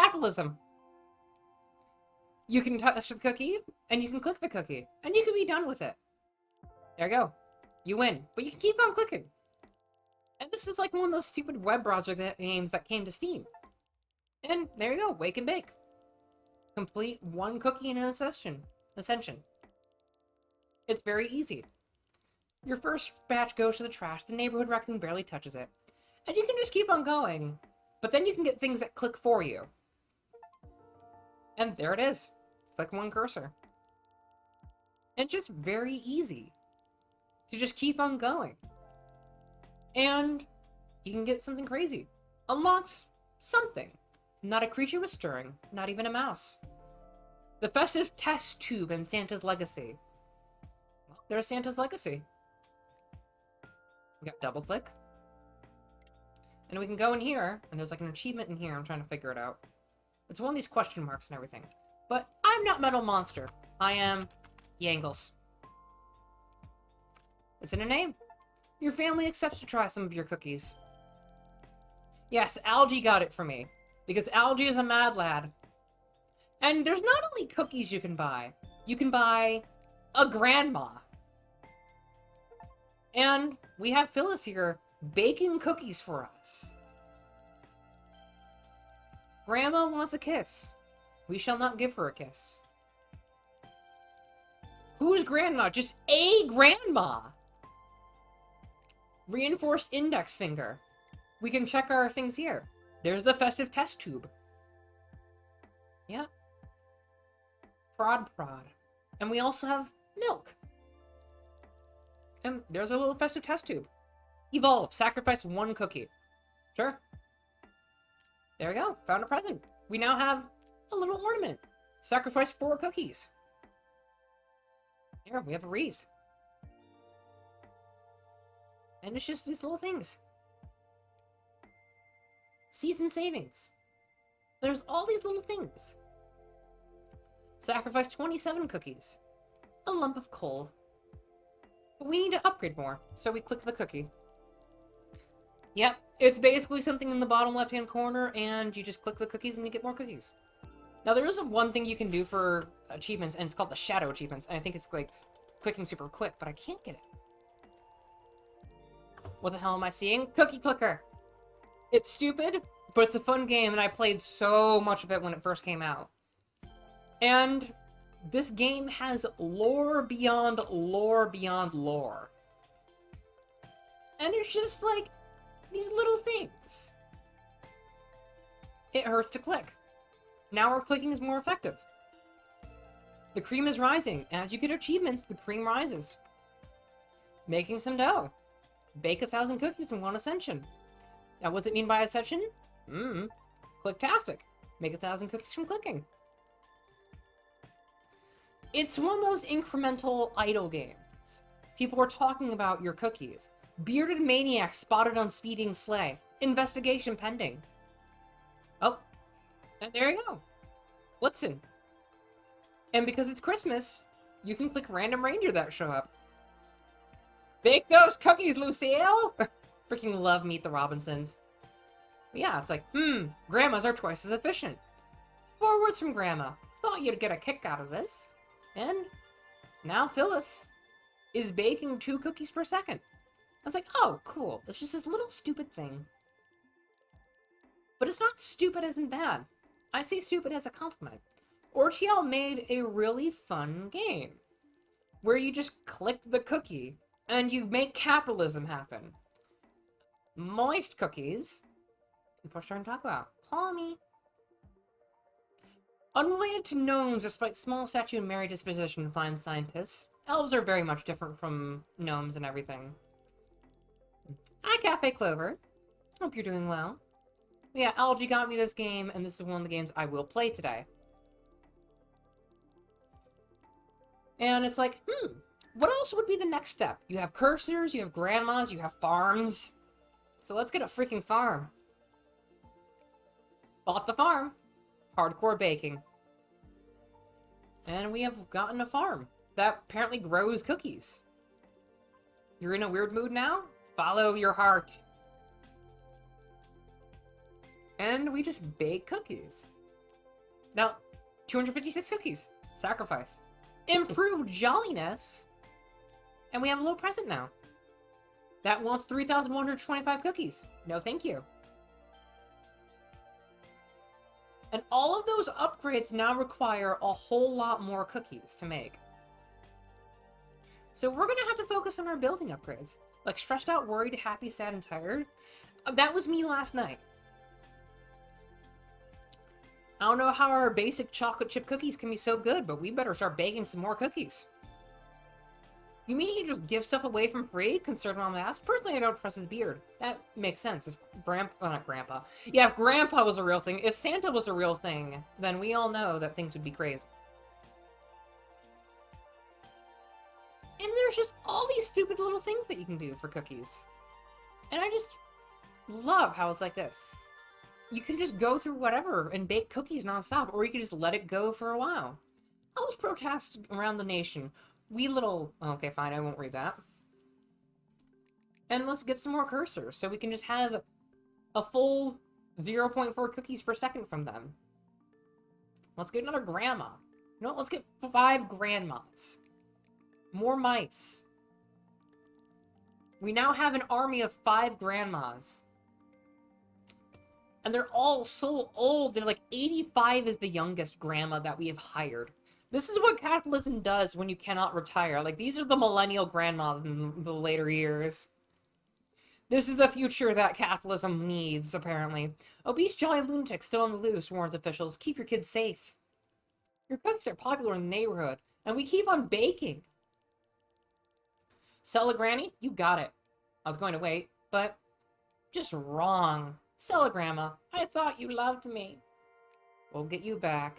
capitalism. You can touch the cookie, and you can click the cookie, and you can be done with it. There you go. You win. But you can keep on clicking. And this is like one of those stupid web browser games that came to Steam. And there you go. Wake and bake. Complete one cookie in an ascension. It's very easy. Your first batch goes to the trash. The neighborhood raccoon barely touches it. And you can just keep on going. But then you can get things that click for you. And there it is. Click one cursor. It's just very easy to just keep on going. And you can get something crazy. Unlocks something. Not a creature was stirring. Not even a mouse. The festive test tube and Santa's legacy. Well, there's Santa's legacy. We got double click. And we can go in here, and there's like an achievement in here. I'm trying to figure it out. It's one of these question marks and everything. But I'm not Metal Monster. I am Yangles. It's in a name. Your family accepts to try some of your cookies. Yes, Algie got it for me. Because Algie is a mad lad. And there's not only cookies you can buy a grandma. And we have Phyllis here baking cookies for us. Grandma wants a kiss. We shall not give her a kiss. Who's grandma? Just a grandma. Reinforced index finger. We can check our things here. There's the festive test tube. Yeah. Prod. And we also have milk. And there's our little festive test tube. Evolve. Sacrifice one cookie. Sure. There we go. Found a present. We now have a little ornament. Sacrifice 4 cookies. Here, we have a wreath. And it's just these little things. Season savings. There's all these little things. Sacrifice 27 cookies. A lump of coal. But we need to upgrade more, so we click the cookie. Yep, it's basically something in the bottom left-hand corner, and you just click the cookies and you get more cookies. Now, there is one thing you can do for achievements, and it's called the shadow achievements, and I think it's like clicking super quick, but I can't get it. What the hell am I seeing? Cookie clicker! It's stupid, but it's a fun game, and I played so much of it when it first came out. And this game has lore beyond lore beyond lore. And it's just like these little things. It hurts to click. Now our clicking is more effective. The cream is rising. As you get achievements, the cream rises. Making some dough. Bake 1,000 cookies in one ascension. Now, what does it mean by ascension? Clicktastic. Make 1,000 cookies from clicking. It's one of those incremental idle games. People are talking about your cookies. Bearded maniac spotted on speeding sleigh. Investigation pending. Oh, and there you go. Blitzen. And because it's Christmas, you can click random reindeer that show up. Bake those cookies, Lucille! Freaking love Meet the Robinsons. But yeah, it's like, grandmas are twice as efficient. 4 words from grandma. Thought you'd get a kick out of this. And now Phyllis is baking 2 cookies per second. I was like, oh, cool. It's just this little stupid thing. But it's not stupid as in bad. I say stupid as a compliment. Orchiel made a really fun game. Where you just click the cookie and you make capitalism happen. Moist cookies. And push and talk about. Call me. Unrelated to gnomes, despite small statue and merry disposition, fine scientists. Elves are very much different from gnomes and everything. Hi, Cafe Clover. Hope you're doing well. Yeah, Algie got me this game, and this is one of the games I will play today. And it's like, what else would be the next step? You have cursors, you have grandmas, you have farms. So let's get a freaking farm. Bought the farm. Hardcore baking. And we have gotten a farm that apparently grows cookies. You're in a weird mood now? Follow your heart. And we just bake cookies. Now, 256 cookies. Sacrifice. Improved jolliness. And we have a little present now. That wants 3,125 cookies. No thank you. And all of those upgrades now require a whole lot more cookies to make. So we're gonna have to focus on our building upgrades. Like stressed out, worried, happy, sad, and tired. That was me last night. I don't know how our basic chocolate chip cookies can be so good, but we better start baking some more cookies. You mean you just give stuff away from free? Concerned Mom asked. Personally, I don't trust his beard. That makes sense. If not Grandpa. Yeah, if Grandpa was a real thing, if Santa was a real thing, then we all know that things would be crazy. And there's just all these stupid little things that you can do for cookies. And I just love how it's like this. You can just go through whatever and bake cookies nonstop, or you can just let it go for a while. All those protests around the nation. Okay, fine, I won't read that. And let's get some more cursors, so we can just have a full 0.4 cookies per second from them. Let's get another grandma. No, let's get 5 grandmas. More mice. We now have an army of 5 grandmas. And they're all so old. They're like 85 is the youngest grandma that we have hired. This is what capitalism does when you cannot retire. Like, these are the millennial grandmas in the later years. This is the future that capitalism needs, apparently. Obese jolly lunatics still on the loose, warns officials. Keep your kids safe. Your cookies are popular in the neighborhood, and we keep on baking. Sell a granny? You got it. I was going to wait, but just wrong. Sell a grandma. I thought you loved me. We'll get you back.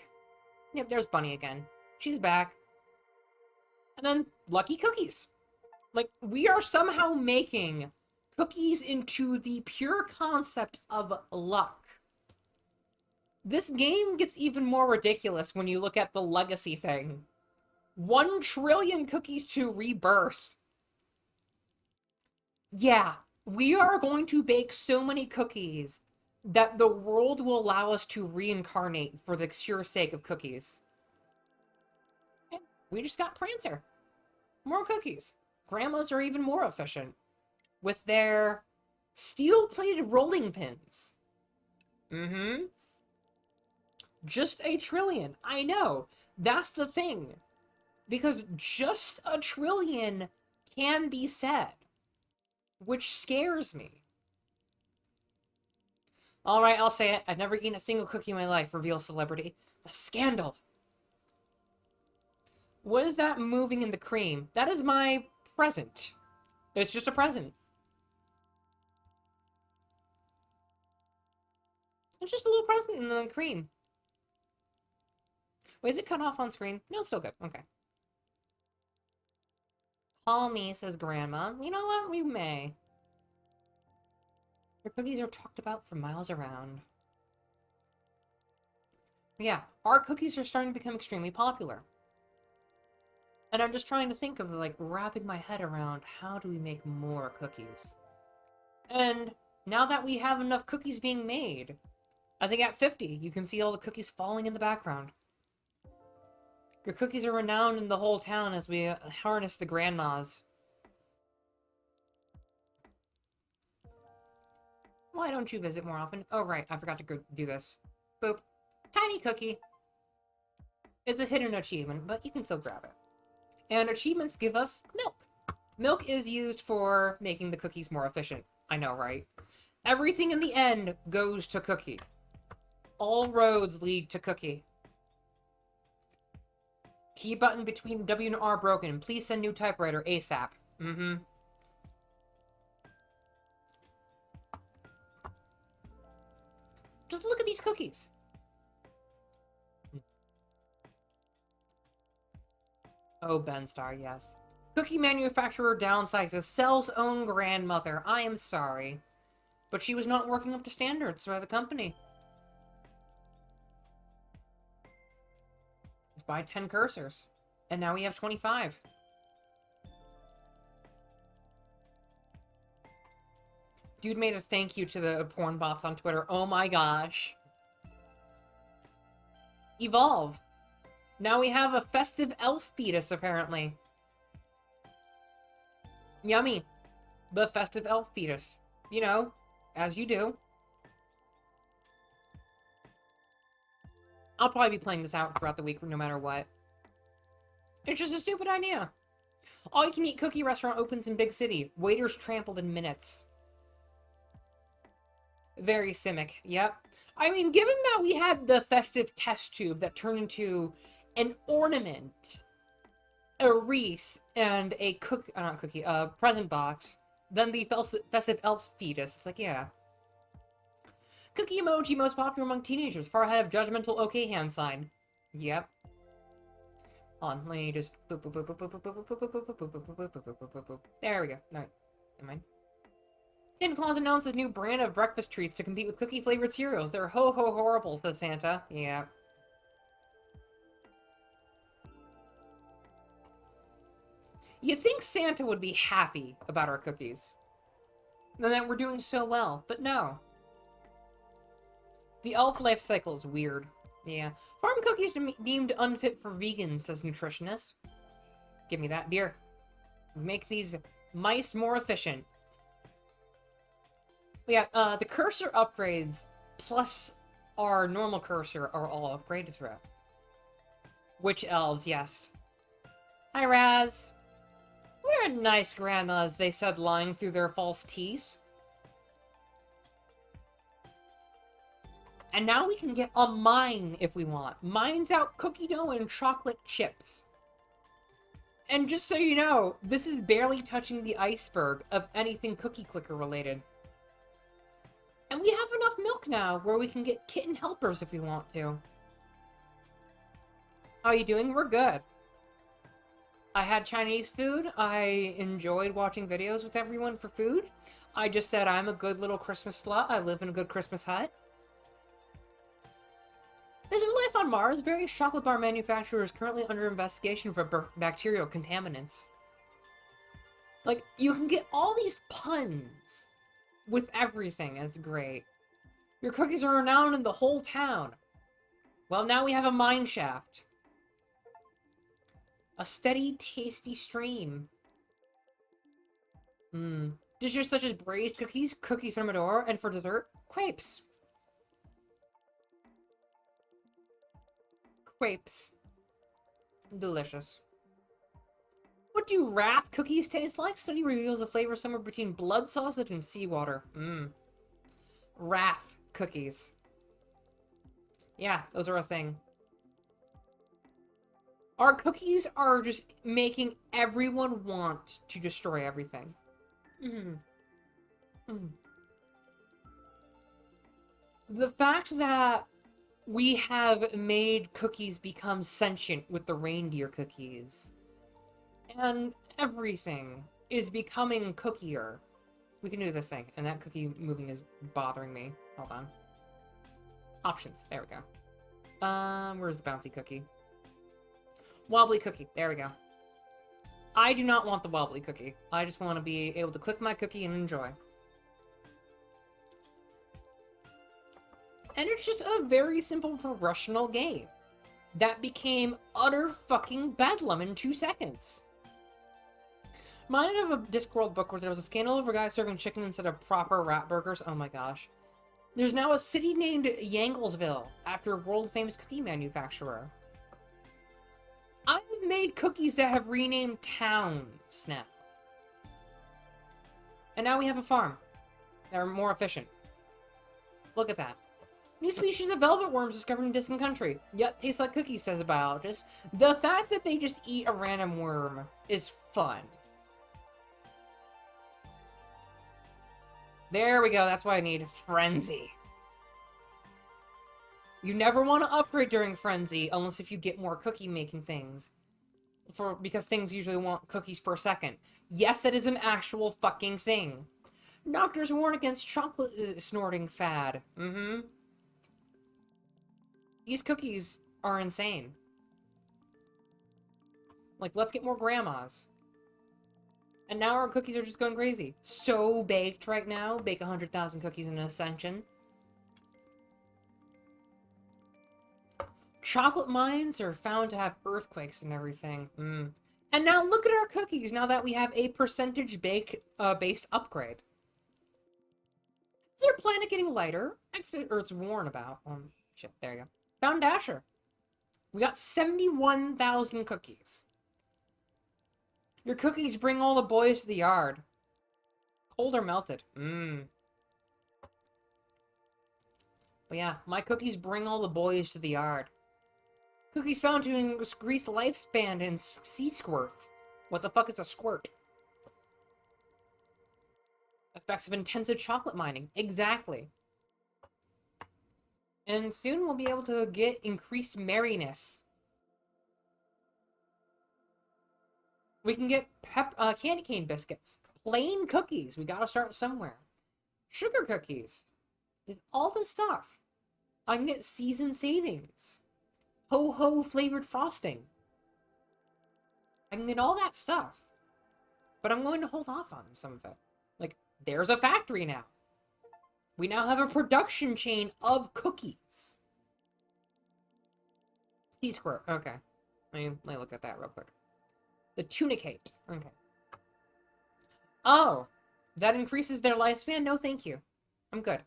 Yep, there's Bunny again. She's back. And then lucky cookies. Like, we are somehow making cookies into the pure concept of luck. This game gets even more ridiculous when you look at the legacy thing. 1 trillion cookies to rebirth. Yeah, we are going to bake so many cookies that the world will allow us to reincarnate for the sheer sake of cookies. And we just got Prancer. More cookies. Grandmas are even more efficient. With their steel-plated rolling pins. Mm-hmm. Just a trillion. I know. That's the thing. Because just a trillion can be said. Which scares me. Alright, I'll say it. I've never eaten a single cookie in my life, reveals celebrity. The scandal. What is that moving in the cream? That is my present. It's just a present. It's just a little present in the cream. Wait, is it cut off on screen? No, it's still good. Okay. Call me, says Grandma. You know what? We may. Your cookies are talked about for miles around. Yeah, our cookies are starting to become extremely popular. And I'm just trying to think of, like, wrapping my head around how do we make more cookies. And now that we have enough cookies being made, I think at 50, you can see all the cookies falling in the background. Your cookies are renowned in the whole town as we harness the grandmas. Why don't you visit more often? Oh, right, I forgot to go do this. Boop. Tiny cookie. It's a hidden achievement, but you can still grab it. And achievements give us milk. Milk is used for making the cookies more efficient. I know, right? Everything in the end goes to cookie. All roads lead to cookie. Key button between W and R broken. Please send new typewriter ASAP. Mm-hmm. Just look at these cookies. Oh, Benstar, yes. Cookie manufacturer downsizes, sells own grandmother. I am sorry. But she was not working up to standards by the company. Let's buy 10 cursors. And now we have 25. Dude made a thank you to the porn bots on Twitter. Oh my gosh. Evolve. Now we have a festive elf fetus, apparently. Yummy. The festive elf fetus. You know, as you do. I'll probably be playing this out throughout the week no matter what. It's just a stupid idea. All-you-can-eat cookie restaurant opens in big city. Waiters trampled in minutes. Very Simic, yep. I mean, given that we had the festive test tube that turned into an ornament, a wreath, and a present box, then the festive elf fetus, it's like, yeah. Cookie emoji most popular among teenagers, far ahead of judgmental okay hand sign. Yep. On, let me just... There we go. Alright, never mind. Santa Claus announces new brand of breakfast treats to compete with cookie-flavored cereals. They're ho-ho horrible, said Santa. Yeah. You'd think Santa would be happy about our cookies. And that we're doing so well, but no. The elf life cycle is weird. Yeah. Farm cookies deemed unfit for vegans, says nutritionist. Give me that beer. Make these mice more efficient. Yeah, the cursor upgrades plus our normal cursor are all upgraded throughout. Witch elves, yes. Hi, Raz. We're nice grandmas, they said, lying through their false teeth. And now we can get a mine if we want. Mines out cookie dough and chocolate chips. And just so you know, this is barely touching the iceberg of anything cookie clicker related. And we have enough milk now where we can get kitten helpers if we want to. How are you doing? We're good. I had Chinese food. I enjoyed watching videos with everyone for food. I just said I'm a good little Christmas slut. I live in a good Christmas hut. Is there life on Mars? Various chocolate bar manufacturers currently under investigation for bacterial contaminants. Like, you can get all these puns with everything, and it's great. Your cookies are renowned in the whole town. Well, now we have a mine shaft. A steady, tasty stream. Dishes such as braised cookies, cookie thermidor, and for dessert, crepes. Crepes. Delicious. What do wrath cookies taste like? Study reveals a flavor somewhere between blood sausage and seawater. Wrath cookies. Yeah, those are a thing. Our cookies are just making everyone want to destroy everything. The fact that we have made cookies become sentient with the reindeer cookies. And everything is becoming cookier. We can do this thing. And that cookie moving is bothering me. Hold on. Options. There we go. Where's the bouncy cookie? Wobbly cookie. There we go. I do not want the wobbly cookie. I just want to be able to click my cookie and enjoy. And it's just a very simple progressional game that became utter fucking bedlam in 2 seconds. Reminded of a Discworld book where there was a scandal over a guy serving chicken instead of proper rat burgers. Oh my gosh. There's now a city named Yanglesville after a world-famous cookie manufacturer. I've made cookies that have renamed towns now. And now we have a farm. They're more efficient. Look at that. New species of velvet worms discovered in distant country. Yep, tastes like cookies, says a biologist. The fact that they just eat a random worm is fun. There we go, that's why I need Frenzy. You never want to upgrade during Frenzy, unless if you get more cookie-making things. Because things usually want cookies per second. Yes, that is an actual fucking thing. Doctors warn against chocolate snorting fad. These cookies are insane. Like, let's get more grandmas. And now our cookies are just going crazy. So baked right now. Bake 100,000 cookies in Ascension. Chocolate mines are found to have earthquakes and everything. And now look at our cookies now that we have a percentage based upgrade. Is our planet getting lighter? Earth's worn about. Shit, there you go. Found Dasher. We got 71,000 cookies. Your cookies bring all the boys to the yard. Cold or melted? But yeah, my cookies bring all the boys to the yard. Cookies found to increase lifespan in sea squirts. What the fuck is a squirt? Effects of intensive chocolate mining. Exactly. And soon we'll be able to get increased merriness. We can get candy cane biscuits. Plain cookies. We gotta start somewhere. Sugar cookies. All this stuff. I can get season savings. Ho-ho flavored frosting. I can get all that stuff. But I'm going to hold off on some of it. Like, there's a factory now. We now have a production chain of cookies. Sea squirt. Okay. Let me look at that real quick. The tunicate. Okay. Oh. That increases their lifespan? No, thank you. I'm good.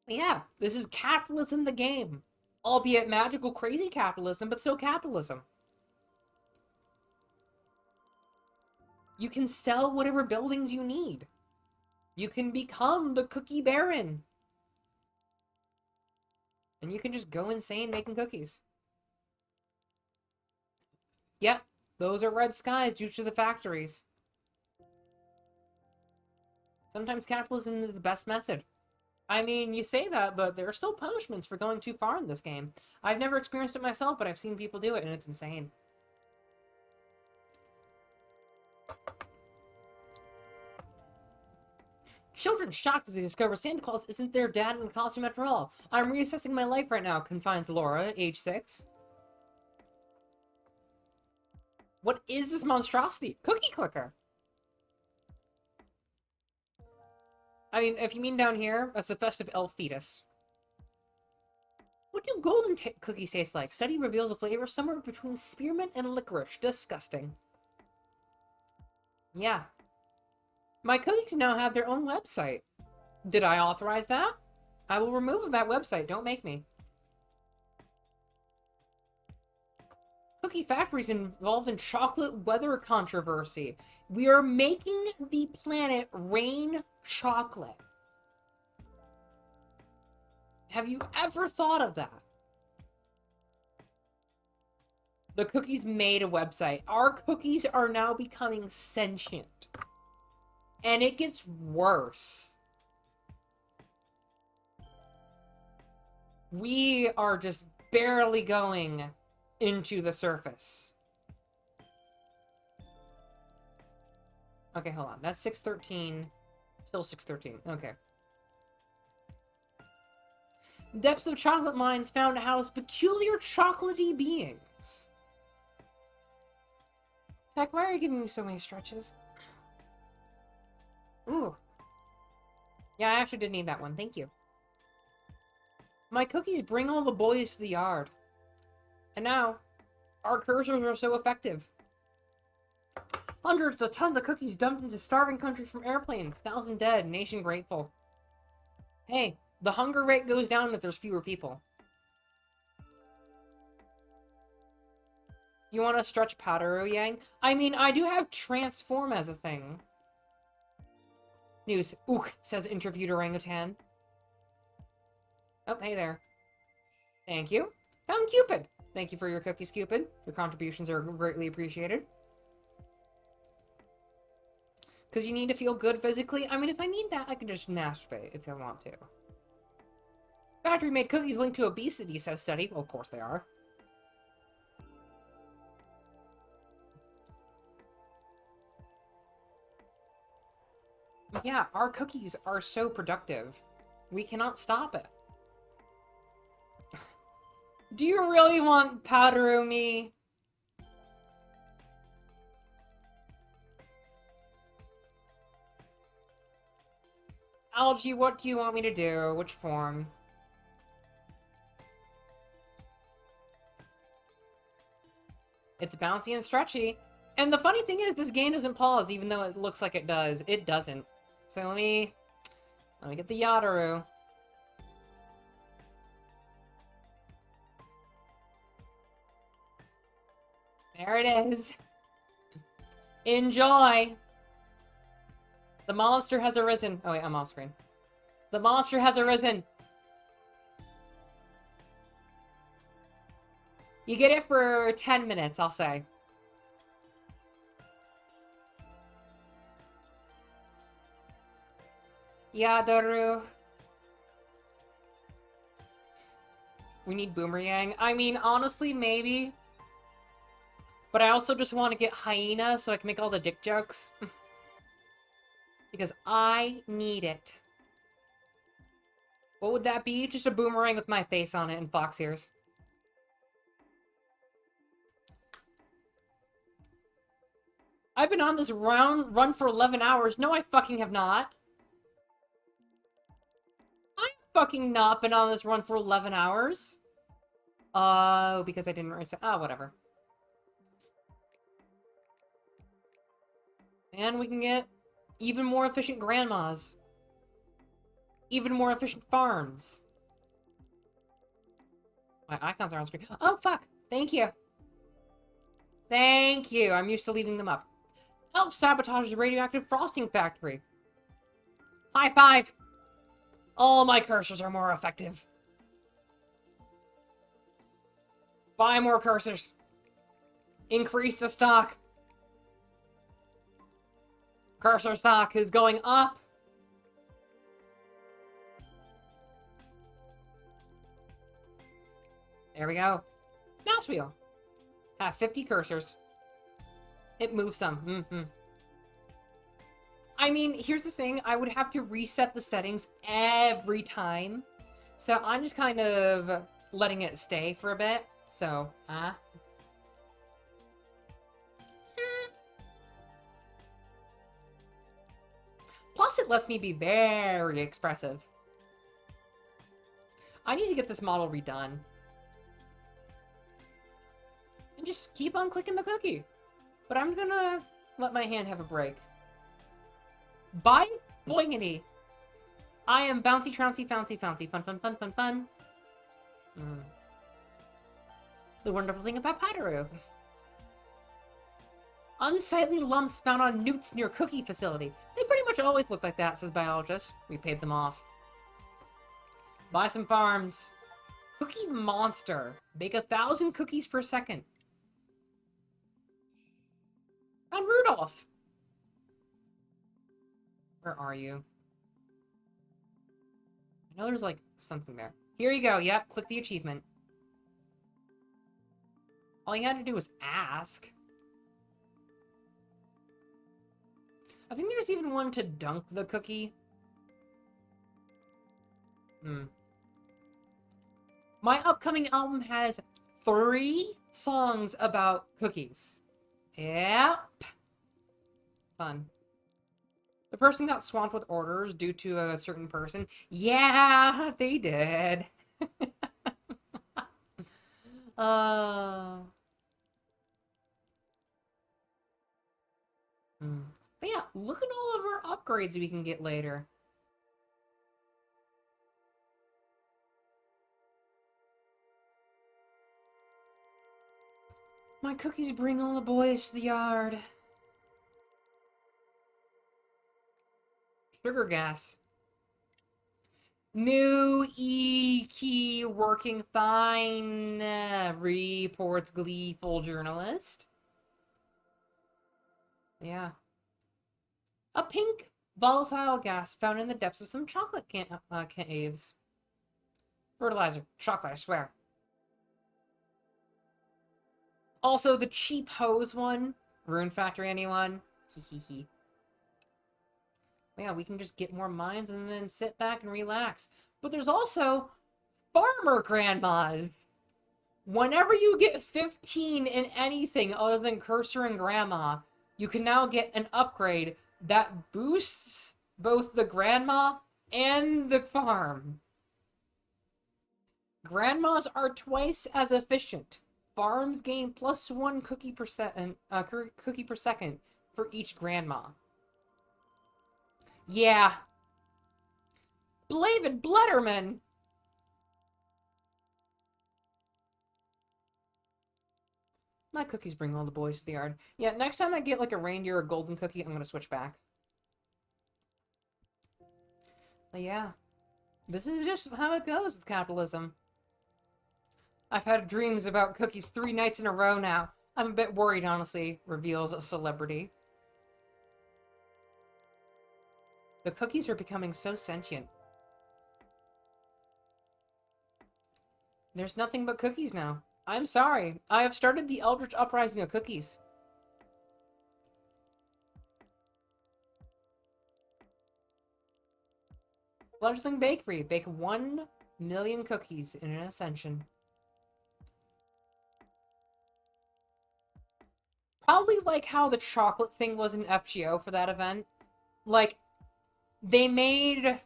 Yeah, this is capitalism the game. Albeit magical, crazy capitalism, but still capitalism. You can sell whatever buildings you need. You can become the cookie baron. And you can just go insane making cookies. Yep, those are red skies due to the factories. Sometimes capitalism is the best method. I mean, you say that, but there are still punishments for going too far in this game. I've never experienced it myself, but I've seen people do it, and it's insane. Children shocked as they discover Santa Claus isn't their dad in a costume after all. I'm reassessing my life right now, confides Laura at age 6. What is this monstrosity? Cookie clicker. I mean, if you mean down here, that's the festive elf fetus. What do golden cookies taste like? Study reveals a flavor somewhere between spearmint and licorice. Disgusting. Yeah. My cookies now have their own website. Did I authorize that? I will remove that website. Don't make me. Cookie factories involved in chocolate weather controversy. We are making the planet rain chocolate. Have you ever thought of that? The cookies made a website. Our cookies are now becoming sentient. And it gets worse. We are just barely going into the surface. Okay, hold on. That's 613. Still 613. Okay. Depths of chocolate mines found to house peculiar chocolatey beings. Heck, why are you giving me so many stretches? Ooh. Yeah, I actually did need that one. Thank you. My cookies bring all the boys to the yard. And now, our cursors are so effective. Hundreds of tons of cookies dumped into starving countries from airplanes. 1,000 dead. Nation grateful. Hey, the hunger rate goes down if there's fewer people. You want to stretch powder, Yang? I mean, I do have transform as a thing. News. Ook, says interviewed orangutan. Oh, hey there. Thank you. Found Cupid. Thank you for your cookies, Cupid. Your contributions are greatly appreciated. Because you need to feel good physically? I mean, if I need that, I can just masturbate if I want to. Factory-made cookies linked to obesity, says study. Well, of course they are. Yeah, our cookies are so productive. We cannot stop it. Do you really want Powderumi? Algae, what do you want me to do? Which form? It's bouncy and stretchy. And the funny thing is, this game doesn't pause, even though it looks like it does. It doesn't. So let me get the Yataru. There it is. Enjoy! The monster has arisen. Oh wait, I'm off screen. The monster has arisen! You get it for 10 minutes, I'll say. Yadaru. We need Boomerang. I mean, honestly, maybe. But I also just want to get Hyena so I can make all the dick jokes. Because I need it. What would that be? Just a boomerang with my face on it and fox ears. I've been on this run for 11 hours. No, I fucking have not. I've fucking not been on this run for 11 hours. Oh, because I didn't reset. Oh, whatever. And we can get even more efficient grandmas. Even more efficient farms. My icons are on screen. Oh, fuck. Thank you. Thank you. I'm used to leaving them up. Elf sabotages a radioactive frosting factory. High five. All my cursors are more effective. Buy more cursors. Increase the stock. Cursor stock is going up. There we go. Mouse wheel. Have 50 cursors. It moves some. I mean, here's the thing. I would have to reset the settings every time. So I'm just kind of letting it stay for a bit. So, Plus, it lets me be very expressive. I need to get this model redone. And just keep on clicking the cookie. But I'm gonna let my hand have a break. Bye, boingity. I am bouncy, trouncy, founcy, founcy. Fun, fun, fun, fun, fun. The wonderful thing about Padaru. Unsightly lumps found on newts near cookie facility. They pretty much always look like that, says biologist. We paid them off. Buy some farms. Cookie monster. Bake 1,000 cookies per second. Found Rudolph. Where are you? I know there's like something there. Here you go. Yep, click the achievement. All you had to do was ask. I think there's even one to dunk the cookie. My upcoming album has 3 songs about cookies. Yep. Fun. The person got swamped with orders due to a certain person. Yeah, they did. But yeah, look at all of our upgrades we can get later. My cookies bring all the boys to the yard. Sugar gas. New E-key working fine, reports gleeful journalist. Yeah. A pink volatile gas found in the depths of some chocolate caves. Fertilizer. Chocolate, I swear. Also, the cheap hose one. Rune Factory, anyone? Hee. Yeah, we can just get more mines and then sit back and relax. But there's also farmer grandmas. Whenever you get 15 in anything other than cursor and grandma, you can now get an upgrade that boosts both the grandma and the farm. Grandmas are twice as efficient. Farms gain +1 cookie per cookie per second for each grandma. Yeah. Blavin Bletterman! My cookies bring all the boys to the yard. Yeah, next time I get like a reindeer or golden cookie, I'm gonna switch back. But yeah, this is just how it goes with capitalism. I've had dreams about cookies 3 nights in a row now. I'm a bit worried, honestly, reveals a celebrity. The cookies are becoming so sentient. There's nothing but cookies now. I'm sorry. I have started the Eldritch Uprising of cookies. Fledgling Bakery. Bake 1 million cookies in an ascension. Probably like how the chocolate thing was in FGO for that event. Like, they made...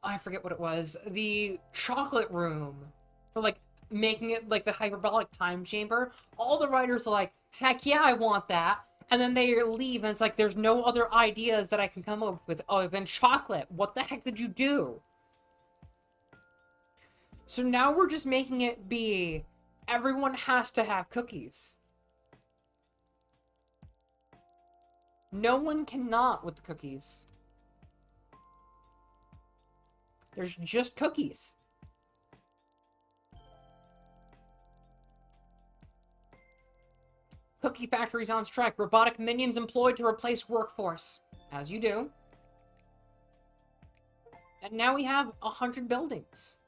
I forget what it was. The chocolate room. For, like, making it, like, the hyperbolic time chamber. All the writers are like, heck yeah, I want that. And then they leave, and it's like, there's no other ideas that I can come up with other than chocolate. What the heck did you do? So now we're just making it be, everyone has to have cookies. No one cannot with the cookies. There's just cookies. Cookie factories on strike. Robotic minions employed to replace workforce. As you do. And now we have 100 buildings.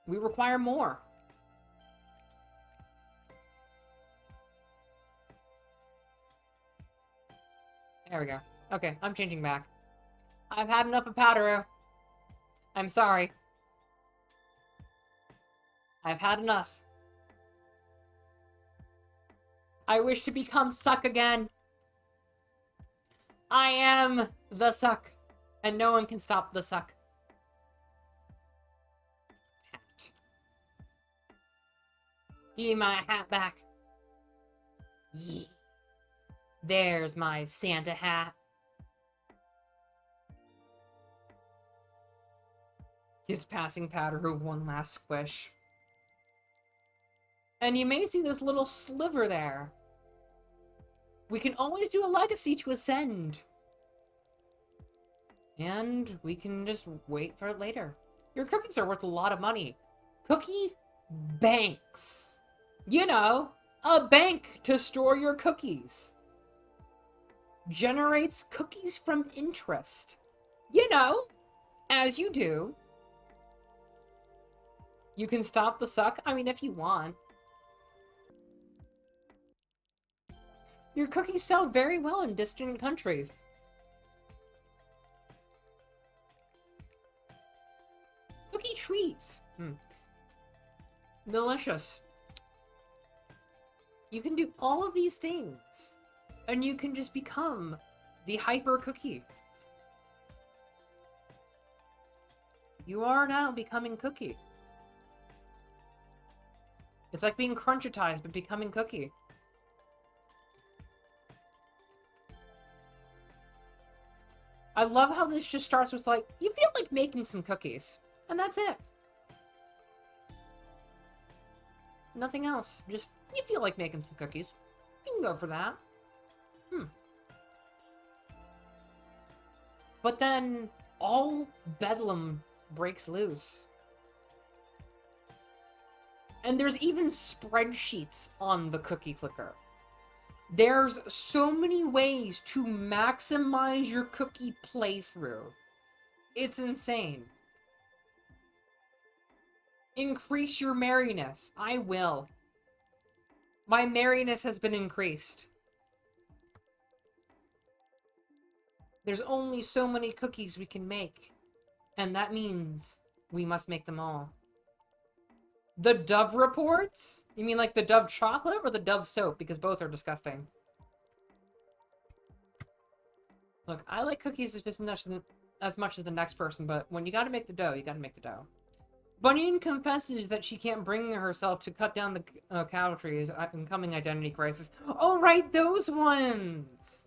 We require more. There we go. Okay, I'm changing back. I've had enough of Powderu. I'm sorry. I've had enough. I wish to become Suck again. I am the Suck. And no one can stop the Suck. Hat. Give me my hat back. Yeah. There's my Santa hat. Gives passing Powderu one last squish. And you may see this little sliver there. We can always do a legacy to ascend. And we can just wait for it later. Your cookies are worth a lot of money. Cookie banks. You know, a bank to store your cookies. Generates cookies from interest. You know, as you do. You can stop the suck, I mean, if you want. Your cookies sell very well in distant countries. Cookie trees. Delicious. You can do all of these things. And you can just become the hyper cookie. You are now becoming cookie. It's like being crunchitized, but becoming cookie. I love how this just starts with like, you feel like making some cookies. And that's it. Nothing else. Just, you feel like making some cookies. You can go for that. But then, all bedlam breaks loose. And there's even spreadsheets on the cookie clicker. There's so many ways to maximize your cookie playthrough. It's insane. Increase your merriness. I will. My merriness has been increased. There's only so many cookies we can make. And that means we must make them all. The Dove reports? You mean like the Dove chocolate or the Dove soap? Because both are disgusting. Look, I like cookies just as much as the next person, but when you gotta make the dough, you gotta make the dough. Bunyan confesses that she can't bring herself to cut down the calories in coming identity crisis. Oh, right, those ones!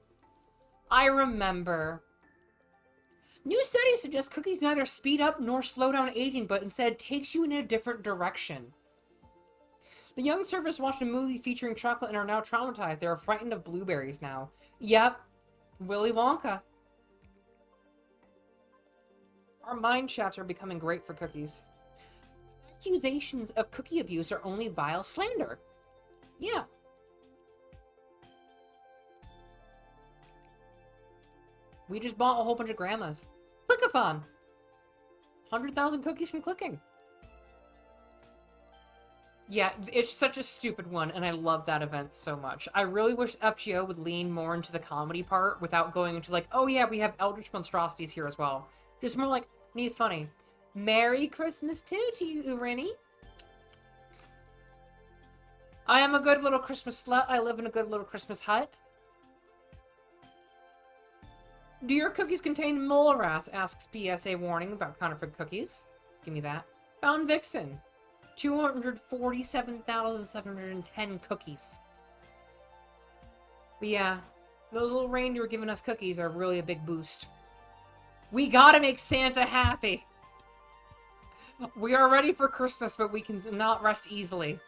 I remember. New studies suggest cookies neither speed up nor slow down aging, but instead takes you in a different direction. The young surfers watched a movie featuring chocolate and are now traumatized. They are frightened of blueberries now. Yep, Willy Wonka. Our mine shafts are becoming great for cookies. Accusations of cookie abuse are only vile slander. Yeah. We just bought a whole bunch of grandmas. Clickathon! 100,000 cookies from clicking. Yeah, it's such a stupid one, and I love that event so much. I really wish FGO would lean more into the comedy part without going into like, oh yeah, we have eldritch monstrosities here as well. Just more like, it's funny. Merry Christmas too to you, Rennie. I am a good little Christmas slut. I live in a good little Christmas hut. Do your cookies contain mole rats? Asks PSA warning about counterfeit cookies. Give me that. Found Vixen. 247,710 cookies. But yeah, those little reindeer giving us cookies are really a big boost. We gotta make Santa happy! We are ready for Christmas, but we can not rest easily.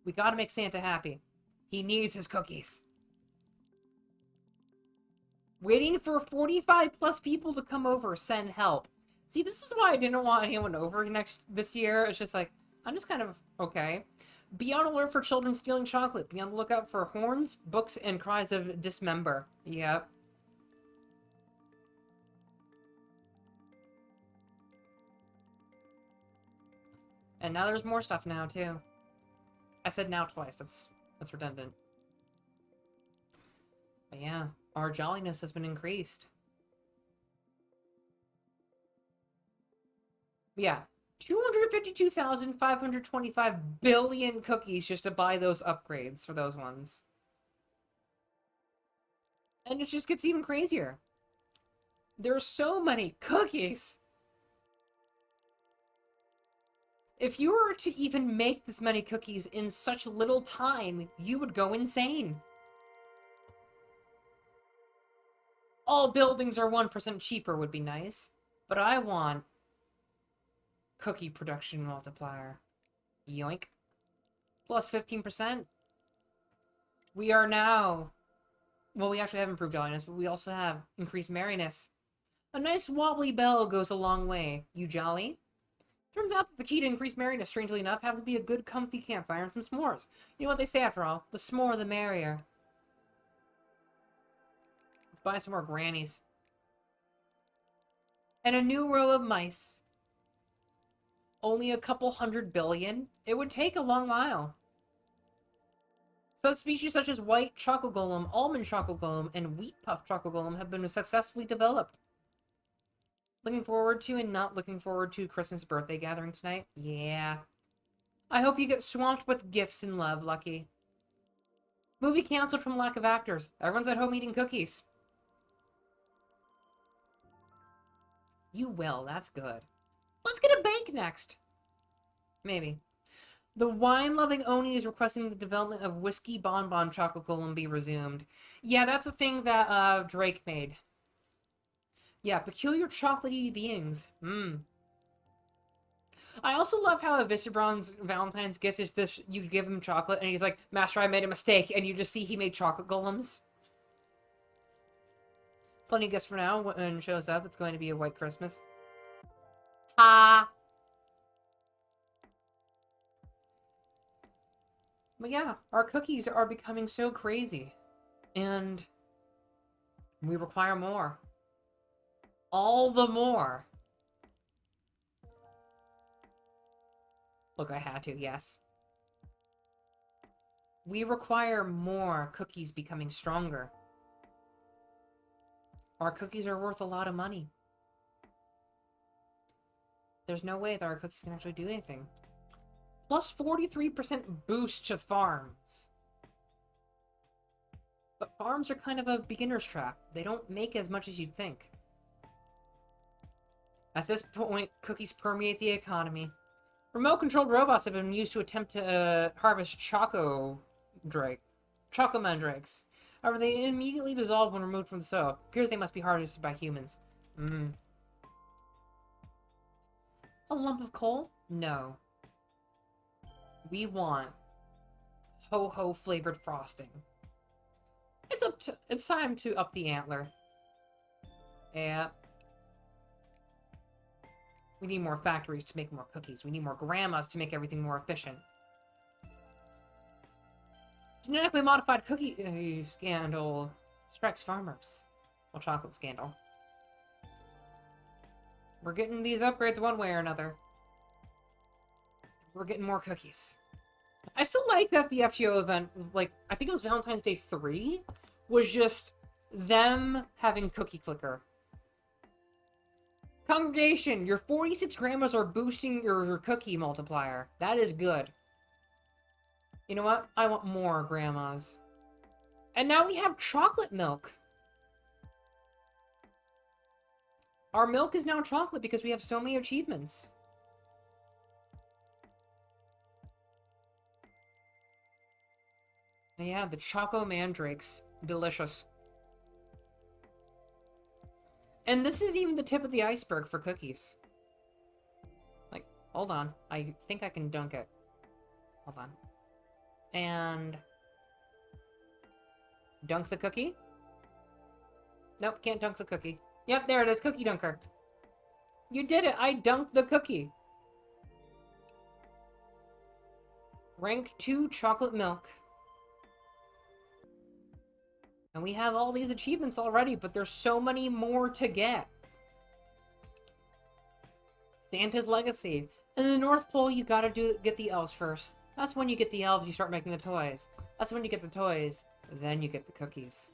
We gotta make Santa happy. He needs his cookies. Waiting for 45 plus people to come over, send help. See, this is why I didn't want anyone over this year. It's just like, I'm just kind of okay. Be on alert for children stealing chocolate. Be on the lookout for horns, books, and cries of dismember. Yep. And now there's more stuff now, too. I said now twice. That's redundant. But yeah, our jolliness has been increased. Yeah, 252,525 billion cookies just to buy those upgrades for those ones. And it just gets even crazier. There are so many cookies! If you were to even make this many cookies in such little time, you would go insane. All buildings are 1% cheaper would be nice, but I want cookie production multiplier. Yoink. Plus 15%. We are now... Well, we actually have improved jolliness, but we also have increased merriness. A nice wobbly bell goes a long way. You jolly? Turns out that the key to increased merriness, strangely enough, has to be a good comfy campfire and some s'mores. You know what they say after all, the s'more the merrier. Let's buy some more grannies. And a new row of mice. Only a couple 100 billion? It would take a long while. Such species such as white chocolate golem, almond chocolate golem, and wheat puff chocolate golem have been successfully developed. Looking forward to and not looking forward to Christmas birthday gathering tonight? Yeah. I hope you get swamped with gifts and love, Lucky. Movie canceled from lack of actors. Everyone's at home eating cookies. You will, that's good. Let's get a bank next. Maybe. The wine-loving Oni is requesting the development of Whiskey Bonbon Chocolate Golem be resumed. Yeah, that's the thing that Drake made. Yeah, peculiar chocolatey beings. I also love how Visibron's Valentine's gift is this, you give him chocolate, and he's like, Master, I made a mistake, and you just see he made chocolate golems. Plenty of gifts for now. When it shows up, it's going to be a white Christmas. Ha! But yeah, our cookies are becoming so crazy. And we require more. All the more. Look, I had to, yes. We require more cookies becoming stronger. Our cookies are worth a lot of money. There's no way that our cookies can actually do anything. Plus 43% boost to farms. But farms are kind of a beginner's trap. They don't make as much as you'd think. At this point, cookies permeate the economy. Remote-controlled robots have been used to attempt to harvest choco mandrakes. However, they immediately dissolve when removed from the soil. It appears they must be harvested by humans. A lump of coal? No. We want ho-ho flavored frosting. It's time to up the antler. Yeah. We need more factories to make more cookies. We need more grandmas to make everything more efficient. Genetically modified cookie scandal strikes farmers. Well, chocolate scandal. We're getting these upgrades one way or another. We're getting more cookies. I still like that the FGO event, like, I think it was Valentine's Day 3, was just them having cookie clicker. Congregation, your 46 grandmas are boosting your cookie multiplier. That is good. You know what? I want more grandmas. And now we have chocolate milk. Our milk is now chocolate because we have so many achievements. Yeah, the Choco Mandrakes. Delicious. And this is even the tip of the iceberg for cookies. Like, hold on. I think I can dunk it. Hold on. And... dunk the cookie? Nope, can't dunk the cookie. Yep, there it is, Cookie Dunker. You did it! I dunked the cookie! Rank 2 chocolate milk. And we have all these achievements already, but there's so many more to get. Santa's Legacy. In the North Pole, you gotta get the elves first. That's when you get the elves, you start making the toys. That's when you get the toys, then you get the cookies.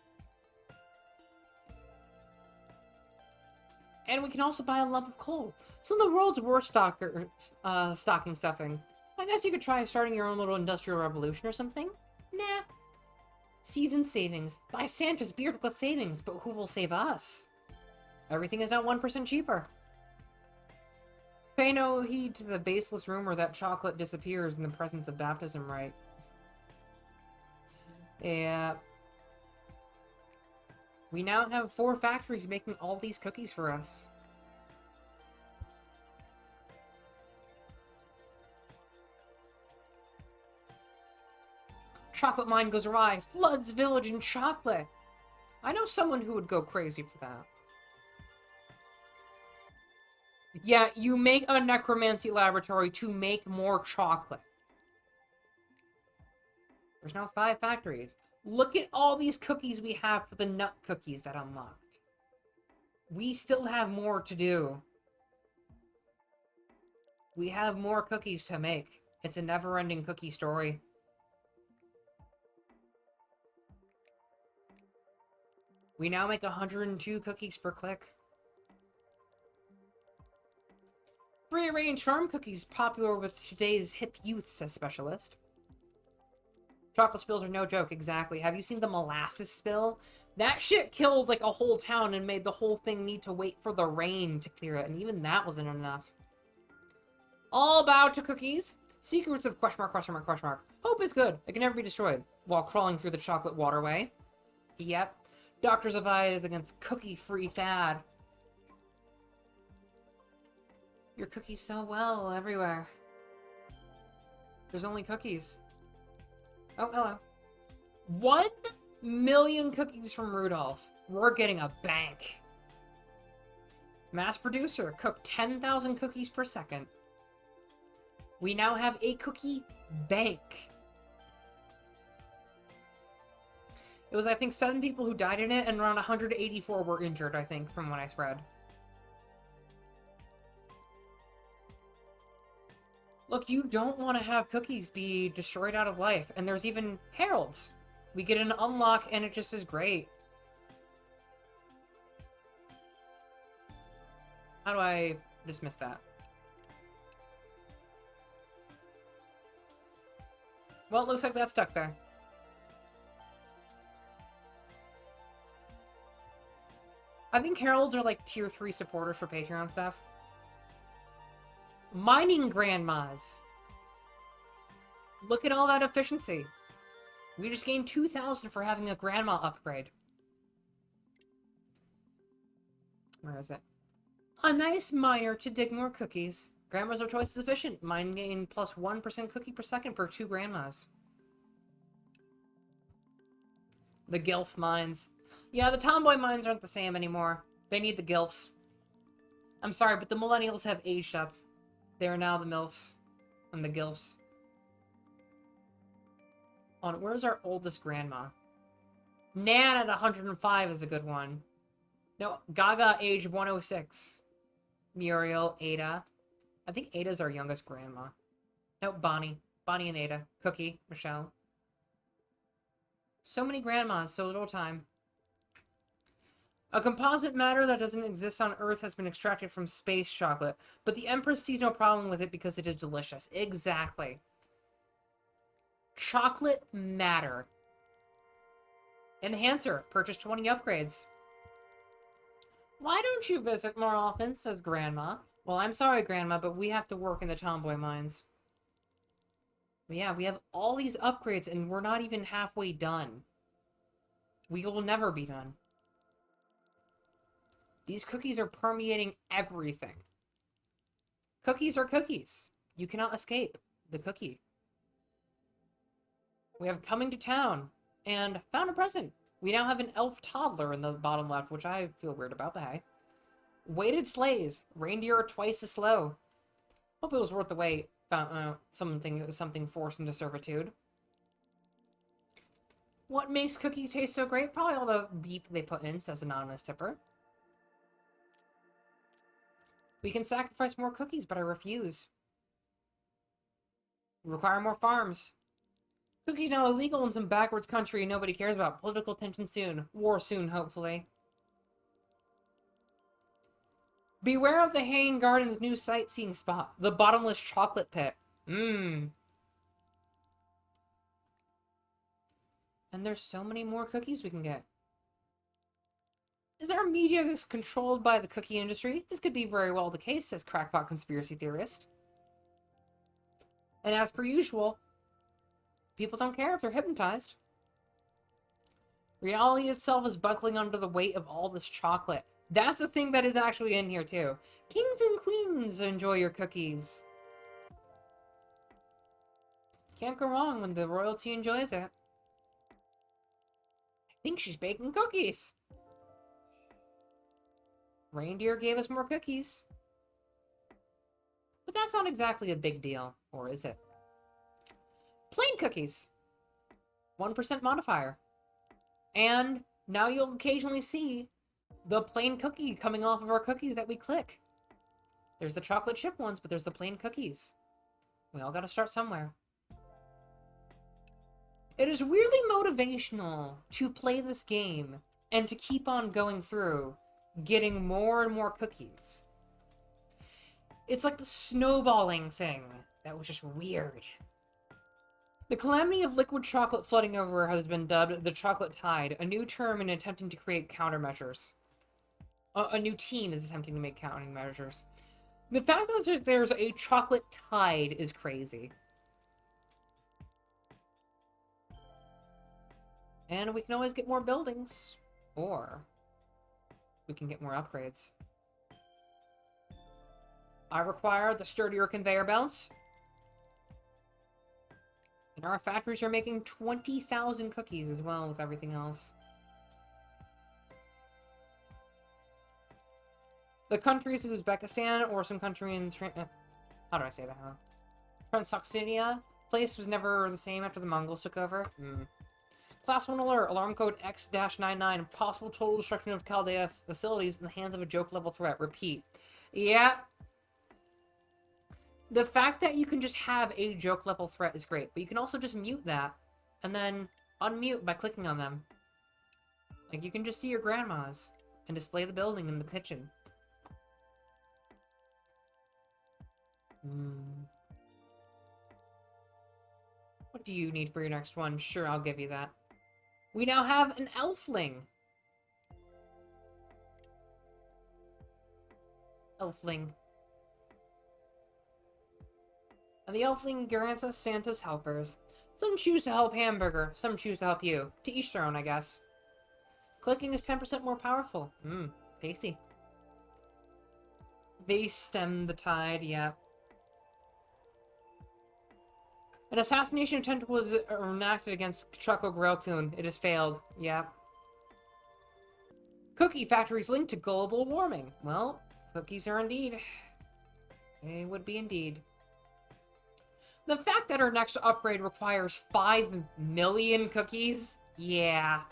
And we can also buy a lump of coal. So in the world's worst stocking stuffing, I guess you could try starting your own little industrial revolution or something. Nah. Season savings. Buy Santa's beard with savings, but who will save us? Everything is now 1% cheaper. Pay no heed to the baseless rumor that chocolate disappears in the presence of baptism rite. Yeah. We now have 4 factories making all these cookies for us. Chocolate mine goes awry. Floods village in chocolate. I know someone who would go crazy for that. Yeah, you make a necromancy laboratory to make more chocolate. There's now 5 factories. Look at all these cookies we have for the nut cookies that unlocked. We still have more to do. We have more cookies to make. It's a never-ending cookie story. We now make 102 cookies per click. Free-range farm cookies popular with today's hip youth, says specialist. Chocolate spills are no joke, exactly. Have you seen the molasses spill? That shit killed like a whole town and made the whole thing need to wait for the rain to clear it, and even that wasn't enough. All bow to cookies. Secrets of question mark, question mark, question mark. Hope is good. It can never be destroyed. While crawling through the chocolate waterway. Yep. Doctors advise against cookie-free fad. Your cookies sell well everywhere. There's only cookies. Oh, hello. 1 million cookies from Rudolph. We're getting a bank. Mass producer. Cook 10,000 cookies per second. We now have a cookie bank. It was, I think, 7 people who died in it, and around 184 were injured, I think, from what I read. Look, you don't want to have cookies be destroyed out of life, and there's even heralds. We get an unlock, and it just is great. How do I dismiss that? Well, it looks like that's stuck there. I think heralds are like tier 3 supporters for Patreon stuff. Mining grandmas. Look at all that efficiency. We just gained 2,000 for having a grandma upgrade. Where is it? A nice miner to dig more cookies. Grandmas are twice as efficient. Mine gain plus 1% cookie per second per 2 grandmas. The Gilf mines. Yeah, the tomboy mines aren't the same anymore. They need the Gilfs. I'm sorry, but the millennials have aged up. They are now the MILFs and the Gilfs. On where's our oldest grandma? Nan at 105 is a good one. No, Gaga age 106. Muriel, Ada. I think Ada's our youngest grandma. No, Bonnie. Bonnie and Ada. Cookie, Michelle. So many grandmas, so little time. A composite matter that doesn't exist on Earth has been extracted from space chocolate, but the Empress sees no problem with it because it is delicious. Exactly. Chocolate matter. Enhancer. Purchase 20 upgrades. Why don't you visit more often, says Grandma. Well, I'm sorry, Grandma, but we have to work in the tomboy mines. But yeah, we have all these upgrades, and we're not even halfway done. We will never be done. These cookies are permeating everything. Cookies are cookies. You cannot escape the cookie. We have coming to town, and found a present. We now have an elf toddler in the bottom left, which I feel weird about, but hey. Weighted sleighs. Reindeer are twice as slow. Hope it was worth the wait. Something forced into servitude. What makes cookie taste so great? Probably all the beep they put in, says anonymous tipper. We can sacrifice more cookies, but I refuse. Require more farms. Cookies now illegal in some backwards country nobody cares about. Political tension soon. War soon, hopefully. Beware of the Haying Garden's new sightseeing spot. The bottomless chocolate pit. Mmm. And there's so many more cookies we can get. Is our media controlled by the cookie industry? This could be very well the case, says crackpot conspiracy theorist. And as per usual, people don't care if they're hypnotized. Reality itself is buckling under the weight of all this chocolate. That's the thing that is actually in here, too. Kings and queens enjoy your cookies. Can't go wrong when the royalty enjoys it. I think she's baking cookies. Reindeer gave us more cookies. But that's not exactly a big deal, or is it? Plain cookies. 1% modifier. And now you'll occasionally see the plain cookie coming off of our cookies that we click. There's the chocolate chip ones, but there's the plain cookies. We all gotta start somewhere. It is weirdly motivational to play this game and to keep on going through, getting more and more cookies. It's like the snowballing thing that was just weird. The calamity of liquid chocolate flooding over has been dubbed the chocolate tide, a new term in attempting to create countermeasures. A new team is attempting to make countermeasures. The fact that there's a chocolate tide is crazy. And we can always get more buildings. Or we can get more upgrades. I require the sturdier conveyor belts. And our factories are making 20,000 cookies as well with everything else. The countries of Uzbekistan or some country in... how do I say that? Transoxidia? Place was never the same after the Mongols took over. Class 1 alert. Alarm code X-99. Possible total destruction of Chaldea facilities in the hands of a joke-level threat. Repeat. Yeah. The fact that you can just have a joke-level threat is great, but you can also just mute that, and then unmute by clicking on them. Like, you can just see your grandmas, and display the building in the kitchen. What do you need for your next one? Sure, I'll give you that. We now have an elfling. Elfling. And the elfling grants us Santa's helpers. Some choose to help Hamburger, some choose to help you. To each their own, I guess. Clicking is 10% more powerful. Mmm, tasty. They stem the tide, yeah. An assassination attempt was enacted against Chuckle Grelkun. It has failed, yeah. Cookie factories linked to global warming. Well, cookies are indeed. They would be indeed. The fact that our next upgrade requires 5 million cookies? Yeah.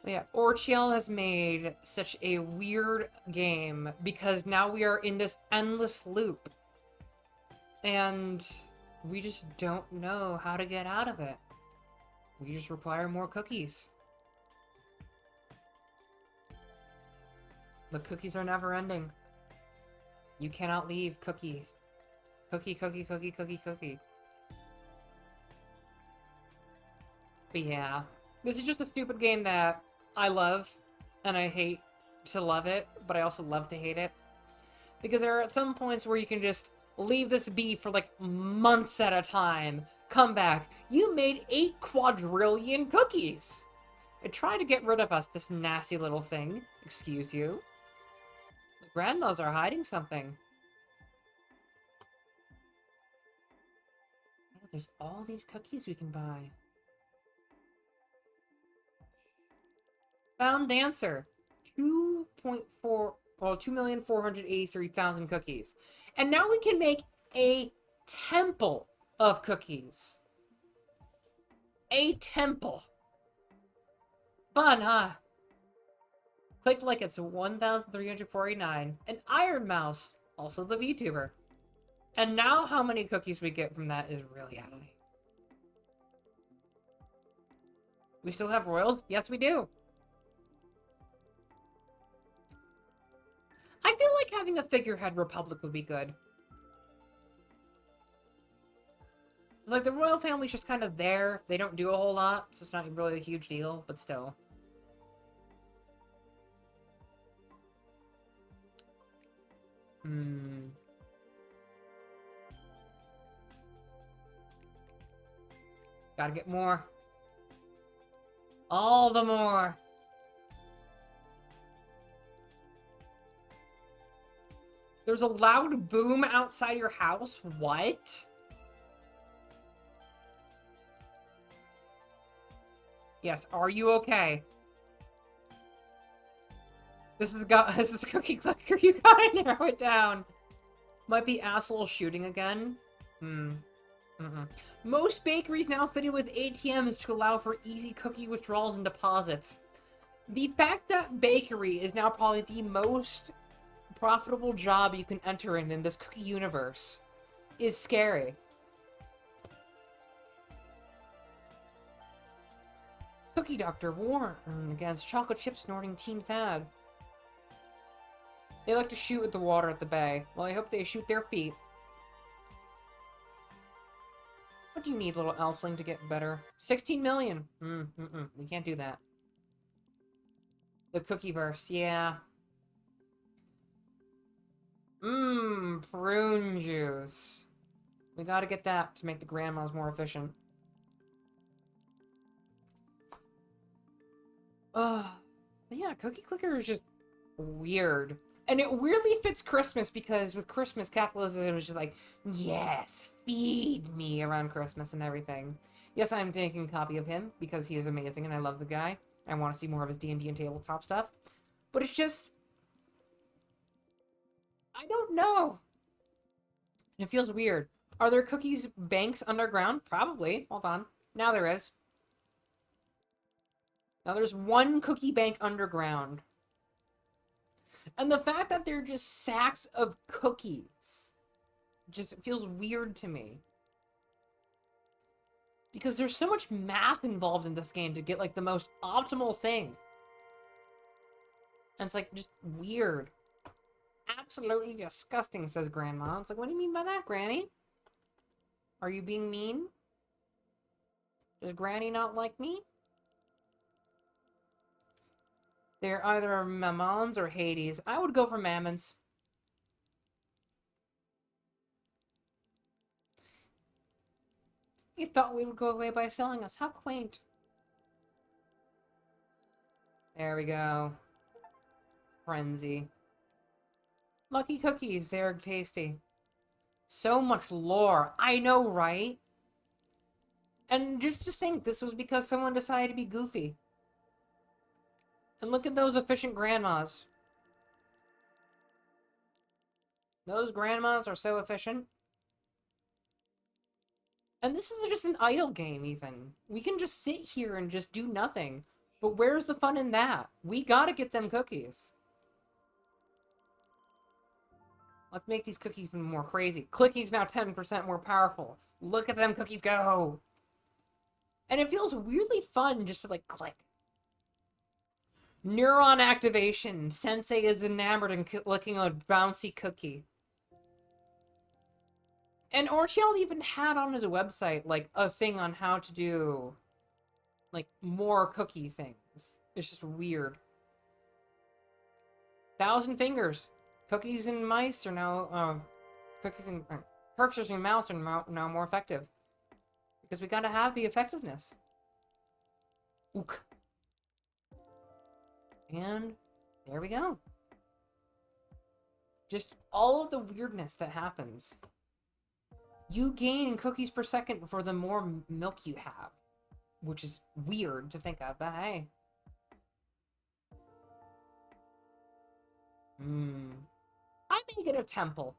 Yeah, Orchiel has made such a weird game because now we are in this endless loop. And we just don't know how to get out of it. We just require more cookies. The cookies are never ending. You cannot leave cookies. Cookie, cookie, cookie, cookie, cookie. But yeah, this is just a stupid game that I love, and I hate to love it, but I also love to hate it. Because there are some points where you can just leave this be for like months at a time, come back, you made 8 quadrillion cookies! It tried to get rid of us, this nasty little thing. Excuse you. The grandmas are hiding something. Oh, there's all these cookies we can buy. Found Dancer. 2.4, well, 2,483,000 cookies. And now we can make a temple of cookies. A temple. Fun, huh? Clicked like it's 1,349. An Iron Mouse. Also the VTuber. And now how many cookies we get from that is really high. We still have royals? Yes, we do. I feel like having a figurehead republic would be good. Like, the royal family's just kind of there. They don't do a whole lot, so it's not really a huge deal, but still. Gotta get more. All the more. There's a loud boom outside your house? What? Yes, are you okay? This is Cookie Clicker, you gotta narrow it down. Might be asshole shooting again. Most bakeries now fitted with ATMs to allow for easy cookie withdrawals and deposits. The fact that bakery is now probably the most profitable job you can enter in this cookie universe is scary. Cookie Doctor warn against chocolate chip snorting teen fad. They like to shoot at the water at the bay. Well, I hope they shoot their feet. What do you need, little elfling, to get better? 16 million! We can't do that. The Cookieverse, yeah. Prune juice. We gotta get that to make the grandmas more efficient. Yeah, Cookie Clicker is just weird. And it weirdly fits Christmas because with Christmas, capitalism is just like, yes, feed me around Christmas and everything. Yes, I'm taking a copy of him because he is amazing and I love the guy. I want to see more of his D&D and tabletop stuff. But it's just... I don't know. It feels weird. Are there cookies banks underground? Probably. Hold on. Now there is. Now there's one cookie bank underground. And the fact that they're just sacks of cookies just feels weird to me. Because there's so much math involved in this game to get, like, the most optimal thing. And it's, like, just weird. Absolutely disgusting, says Grandma. It's like, what do you mean by that, Granny? Are you being mean? Does Granny not like me? They're either Mammons or Hades. I would go for Mammons. He thought we would go away by selling us. How quaint. There we go. Frenzy. Lucky cookies, they're tasty. So much lore. I know, right? And just to think, this was because someone decided to be goofy. And look at those efficient grandmas. Those grandmas are so efficient. And this is just an idle game, even. We can just sit here and just do nothing. But where's the fun in that? We gotta get them cookies. Let's make these cookies even more crazy. Clicking's now 10% more powerful. Look at them cookies go! And it feels weirdly fun just to, like, click. Neuron activation. Sensei is enamored and licking a bouncy cookie. And Orchiel even had on his website, like, a thing on how to do, like, more cookie things. It's just weird. 1,000 fingers. Cookies and mice are now, Kirksters and mouse are now more effective. Because we gotta have the effectiveness. Ook. And there we go. Just all of the weirdness that happens. You gain cookies per second for the more milk you have. Which is weird to think of, but hey. I may get a temple.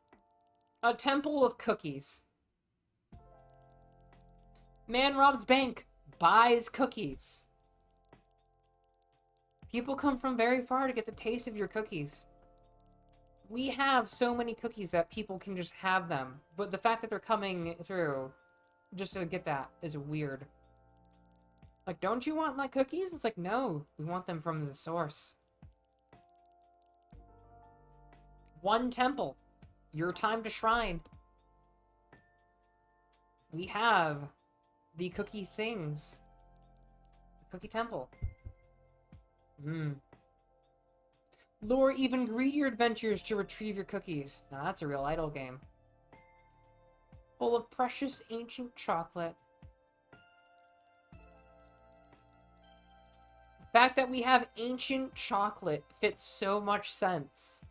A temple of cookies. Man robs bank, buys cookies. People come from very far to get the taste of your cookies. We have so many cookies that people can just have them. But the fact that they're coming through just to get that is weird. Like, don't you want my cookies? It's like, no, we want them from the source. One temple. Your time to shrine. We have the cookie things. The cookie temple. Lure even greedier adventures to retrieve your cookies. Now that's a real idle game. Full of precious ancient chocolate. The fact that we have ancient chocolate fits so much sense.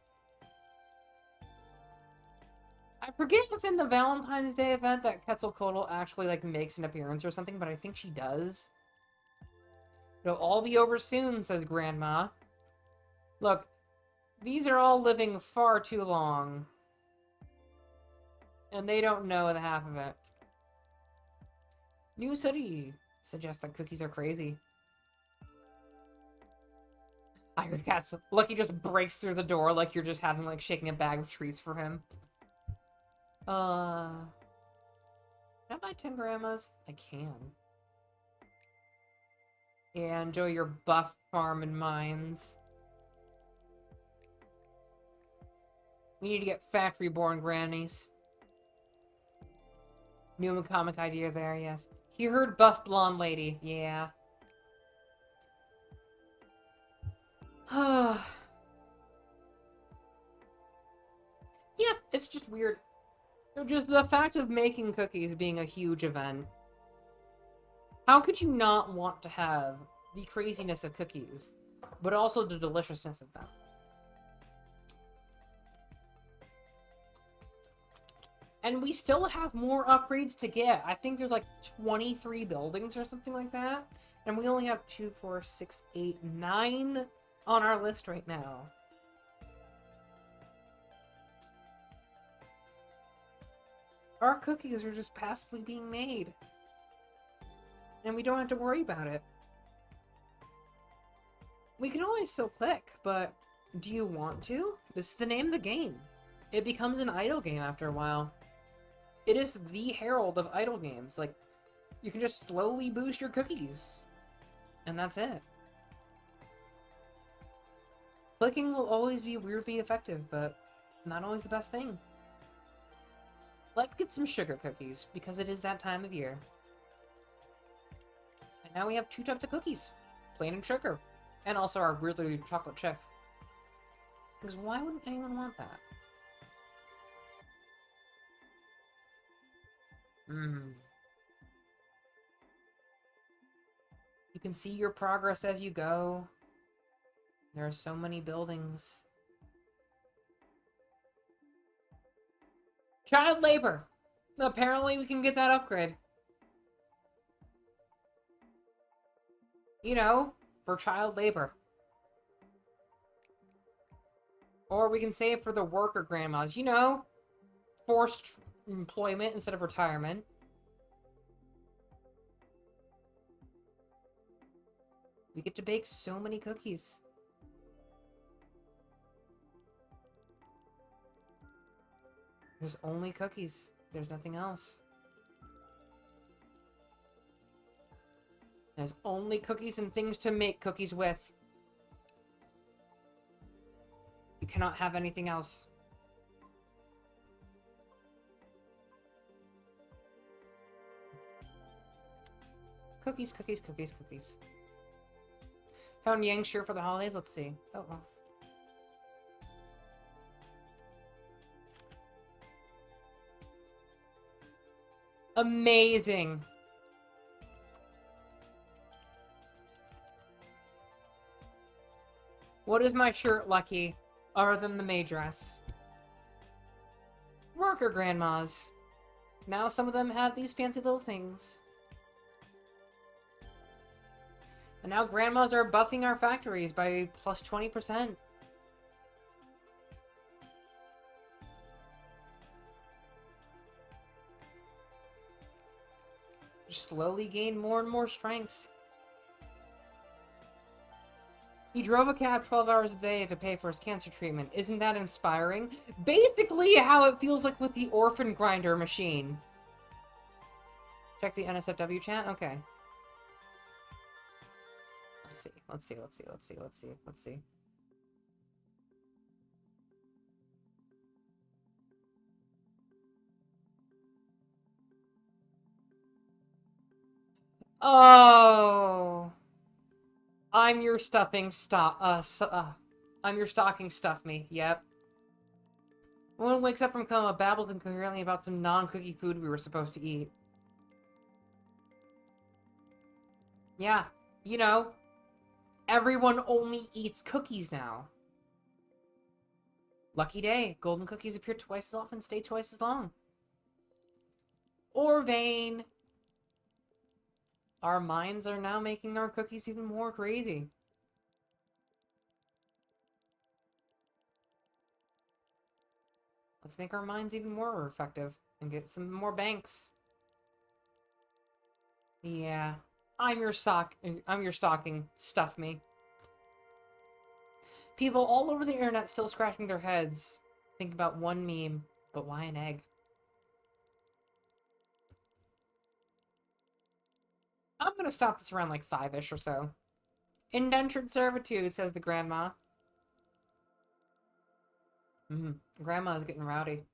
I forget if in the Valentine's Day event that Quetzalcoatl actually, like, makes an appearance or something, but I think she does. It'll all be over soon, says Grandma. Look, these are all living far too long. And they don't know the half of it. New study suggests that cookies are crazy. I heard cats. Lucky just breaks through the door like you're just having, like, shaking a bag of trees for him. Can I buy 10 grandmas? I can. Yeah, enjoy your buff farm and mines. We need to get factory-born grannies. New comic idea there, yes. He heard buff blonde lady. Yeah. Yeah, it's just weird. Just the fact of making cookies being a huge event. How could you not want to have the craziness of cookies, but also the deliciousness of them? And we still have more upgrades to get. I think there's like 23 buildings or something like that. And we only have 2, 4, 6, 8, 9 on our list right now. Our cookies are just passively being made. And we don't have to worry about it. We can always still click, but do you want to? This is the name of the game. It becomes an idle game after a while. It is the herald of idle games. Like, you can just slowly boost your cookies. And that's it. Clicking will always be weirdly effective, but not always the best thing. Let's get some sugar cookies, because it is that time of year. And now we have 2 types of cookies. Plain and sugar. And also our weirdly chocolate chip. Because why wouldn't anyone want that? can see your progress as you go. There are so many buildings. Child labor. Apparently we can get that upgrade. You know, for child labor. Or we can save for the worker grandmas. You know, forced employment instead of retirement. We get to bake so many cookies. There's only cookies. There's nothing else. There's only cookies and things to make cookies with. You cannot have anything else. Cookies, cookies, cookies, cookies. Found Yang shirt for the holidays? Let's see. Oh, well. Amazing. What is my shirt, Lucky, other than the maid dress? Worker grandmas. Now some of them have these fancy little things. And now grandmas are buffing our factories by plus 20%. Slowly gain more and more strength. He drove a cab 12 hours a day to pay for his cancer treatment. Isn't that inspiring? Basically how it feels like with the orphan grinder machine. Check the NSFW chat? Okay. Let's see, let's see, let's see, let's see, let's see, let's see. Oh, I'm your stuffing I'm your stocking stuff me. Yep. One wakes up from coma, babbles incoherently about some non-cookie food we were supposed to eat. Yeah, you know, everyone only eats cookies now. Lucky day. Golden cookies appear twice as often, stay twice as long. Or vain. Our minds are now making our cookies even more crazy. Let's make our minds even more effective and get some more banks. Yeah. I'm your stocking. Stuff me. People all over the internet still scratching their heads. Think about one meme, but why an egg? I'm gonna stop this around like 5-ish or so. Indentured servitude, says the grandma. Grandma's getting rowdy.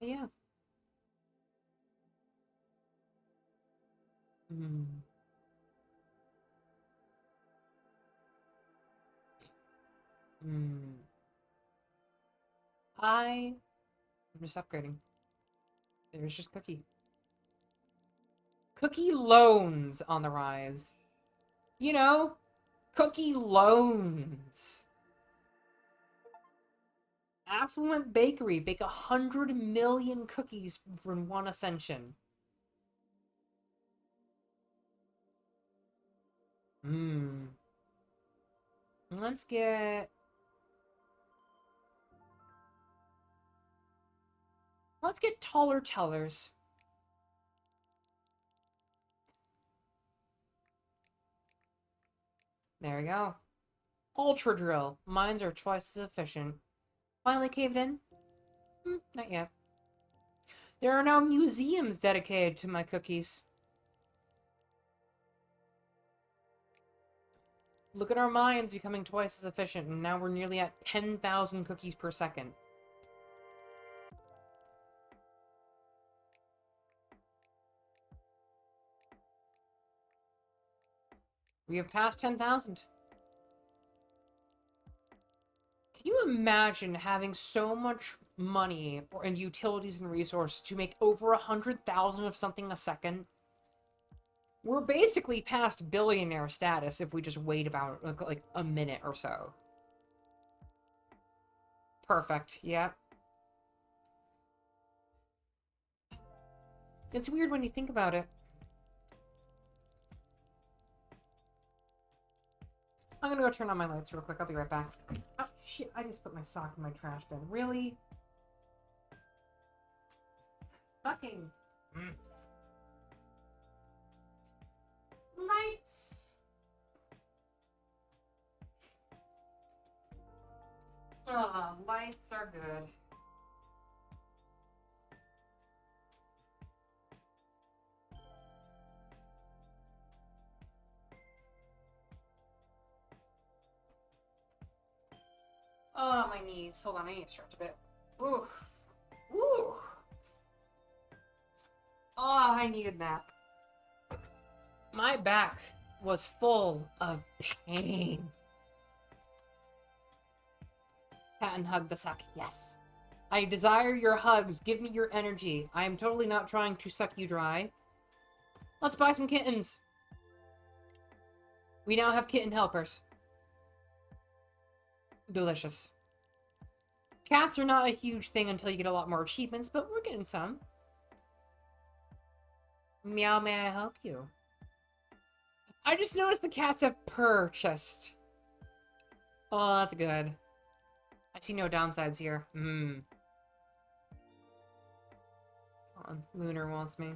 Yeah. Mm. Mm. I'm just upgrading. There's just Cookie. Cookie loans on the rise. You know, cookie loans. Affluent bakery bake 100 million cookies from one ascension. Let's get... Let's get taller tellers. There we go. Ultra drill. Mines are twice as efficient. Finally caved in? Not yet. There are now museums dedicated to my cookies. Look at our mines becoming twice as efficient, and now we're nearly at 10,000 cookies per second. We have passed 10,000. Can you imagine having so much money and utilities and resources to make over 100,000 of something a second? We're basically past billionaire status if we just wait about like a minute or so. Perfect, yeah. It's weird when you think about it. I'm gonna go turn on my lights real quick. I'll be right back. Oh, shit, I just put my sock in my trash bin. Really? Fucking... Lights! Ah, lights are good. Oh, my knees. Hold on, I need to stretch a bit. Ooh. Ooh. Oh, I needed that. My back was full of pain. Pat and hug the suck. Yes. I desire your hugs. Give me your energy. I am totally not trying to suck you dry. Let's buy some kittens. We now have kitten helpers. Delicious. Cats are not a huge thing until you get a lot more achievements, but we're getting some. Meow, may I help you? I just noticed the cats have purchased. Oh, that's good. I see no downsides here. Lunar wants me.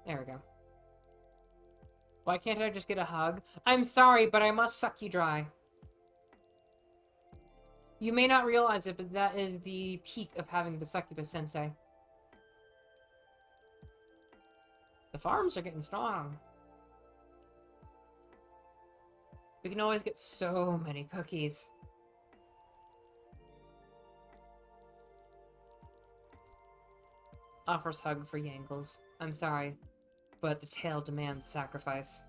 There we go. Why can't I just get a hug? I'm sorry, but I must suck you dry. You may not realize it, but that is the peak of having the succubus sensei. The farms are getting strong. We can always get so many cookies. Offers hug for Yangles. I'm sorry, but the tale demands sacrifice.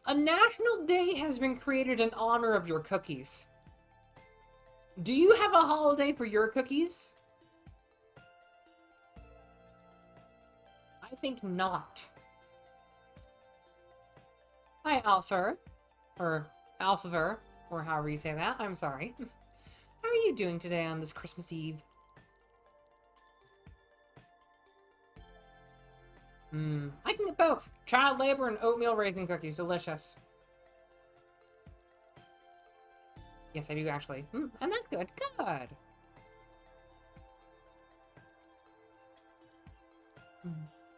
A national day has been created in honor of your cookies. Do you have a holiday for your cookies? I think not. Hi, Alpha. Or Alphaver, or however you say that. I'm sorry. How are you doing today on this Christmas Eve? I can get both. Child labor and oatmeal raisin cookies. Delicious. Yes, I do actually. And that's good. Good.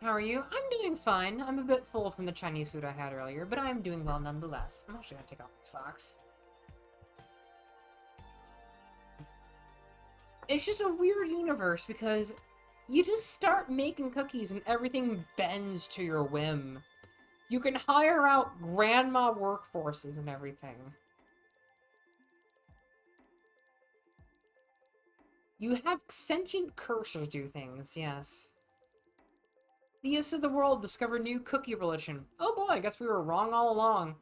How are you? I'm doing fine. I'm a bit full from the Chinese food I had earlier, but I'm doing well nonetheless. I'm actually gonna take off my socks. It's just a weird universe because you just start making cookies and everything bends to your whim. You can hire out grandma workforces and everything. You have sentient cursors do things, yes. The East of the world discover new cookie religion. Oh boy, I guess we were wrong all along.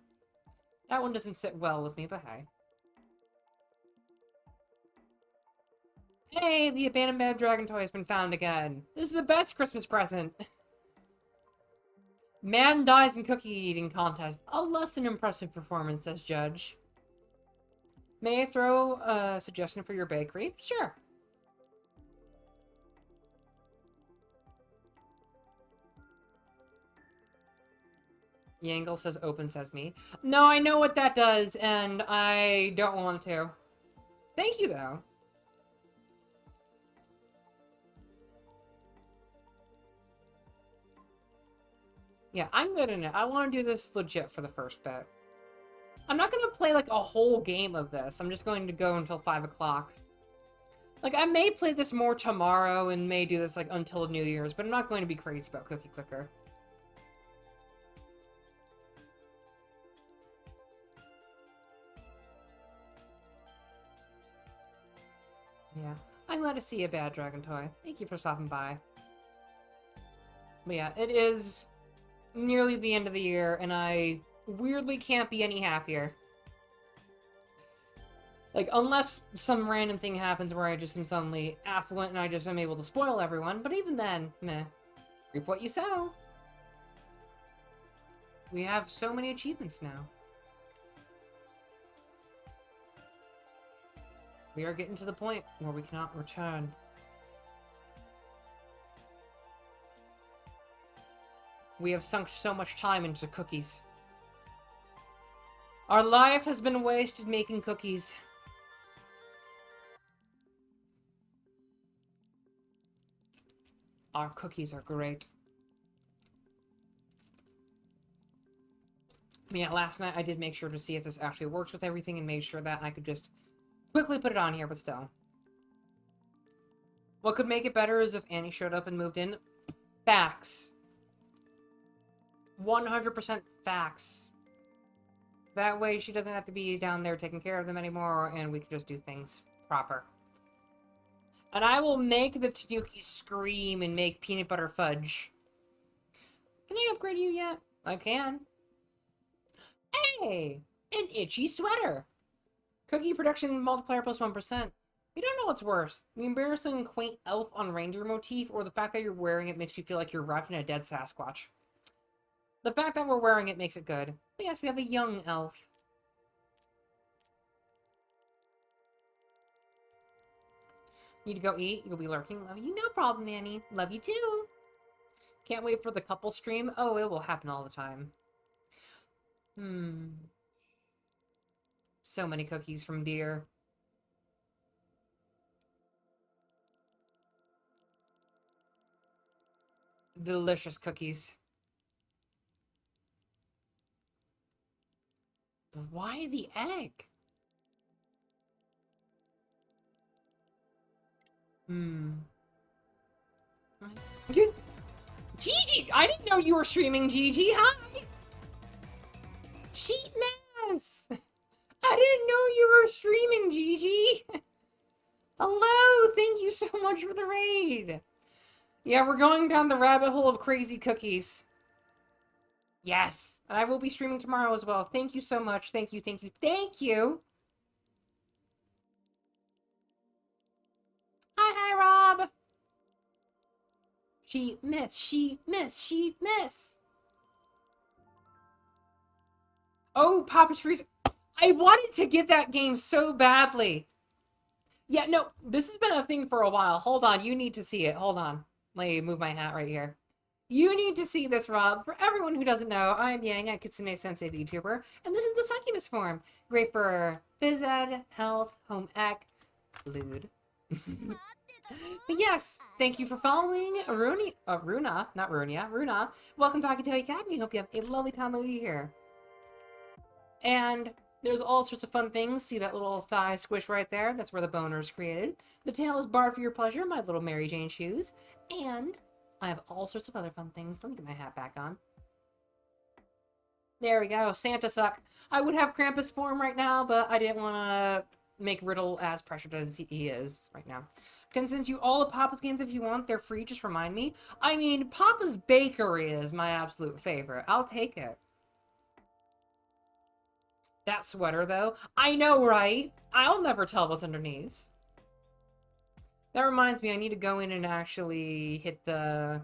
That one doesn't sit well with me, but hey. Hey, the abandoned bad dragon toy has been found again. This is the best Christmas present. Man dies in cookie eating contest. A less than impressive performance, says judge. May I throw a suggestion for your bakery? Sure. Yangle says open sesame. No, I know what that does, and I don't want to. Thank you, though. Yeah, I'm good in it. I want to do this legit for the first bit. I'm not going to play, like, a whole game of this. I'm just going to go until 5 o'clock. Like, I may play this more tomorrow and may do this, like, until New Year's, but I'm not going to be crazy about Cookie Clicker. Yeah. I'm glad to see you, Bad Dragon Toy. Thank you for stopping by. But yeah, it is nearly the end of the year, and I weirdly can't be any happier. Like, unless some random thing happens where I just am suddenly affluent and I just am able to spoil everyone, but even then, meh. Reap what you sow. We have so many achievements now. We are getting to the point where we cannot return. We have sunk so much time into cookies. Our life has been wasted making cookies. Our cookies are great. Yeah, last night I did make sure to see if this actually works with everything and made sure that I could just quickly put it on here, but still. What could make it better is if Annie showed up and moved in. Facts. 100% facts. That way she doesn't have to be down there taking care of them anymore, and we can just do things proper. And I will make the Tanuki scream and make peanut butter fudge. Can I upgrade you yet? I can. Hey! An itchy sweater! Cookie production multiplier plus 1%. You don't know what's worse. The embarrassing quaint elf on reindeer motif, or the fact that you're wearing it makes you feel like you're wrapped in a dead Sasquatch. The fact that we're wearing it makes it good. But yes, we have a young elf. Need to go eat? You'll be lurking. Love you. No problem, Annie. Love you too. Can't wait for the couple stream. Oh, it will happen all the time. So many cookies from Deer. Delicious cookies. Why the egg? Gigi! I didn't know you were streaming, Gigi. Hi! Sheet mess! I didn't know you were streaming, Gigi! Hello! Thank you so much for the raid! Yeah, we're going down the rabbit hole of crazy cookies. Yes! And I will be streaming tomorrow as well. Thank you so much. Thank you, thank you, thank you! Hi, Rob! She miss, she miss, she miss! Oh, Papa's Freezer. I wanted to get that game so badly. Yeah, no, this has been a thing for a while. Hold on, you need to see it. Hold on. Let me move my hat right here. You need to see this, Rob. For everyone who doesn't know, I'm Yang, a Kitsune Sensei Vtuber, and this is the succubus form. Great for phys ed, health, home ec, lewd. But yes, thank you for following Runa, not Runia, Runa. Welcome to Akitoy Academy. Hope you have a lovely time over here. And there's all sorts of fun things. See that little thigh squish right there? That's where the boner is created. The tail is barred for your pleasure, my little Mary Jane shoes. And I have all sorts of other fun things. Let me get my hat back on. There we go. Santa suck. I would have Krampus form right now, but I didn't want to make Riddle as pressured as he is right now. I can send you all of Papa's games if you want. They're free. Just remind me. I mean, Papa's Bakery is my absolute favorite. I'll take it. That sweater, though. I know, right? I'll never tell what's underneath. That reminds me, I need to go in and actually hit the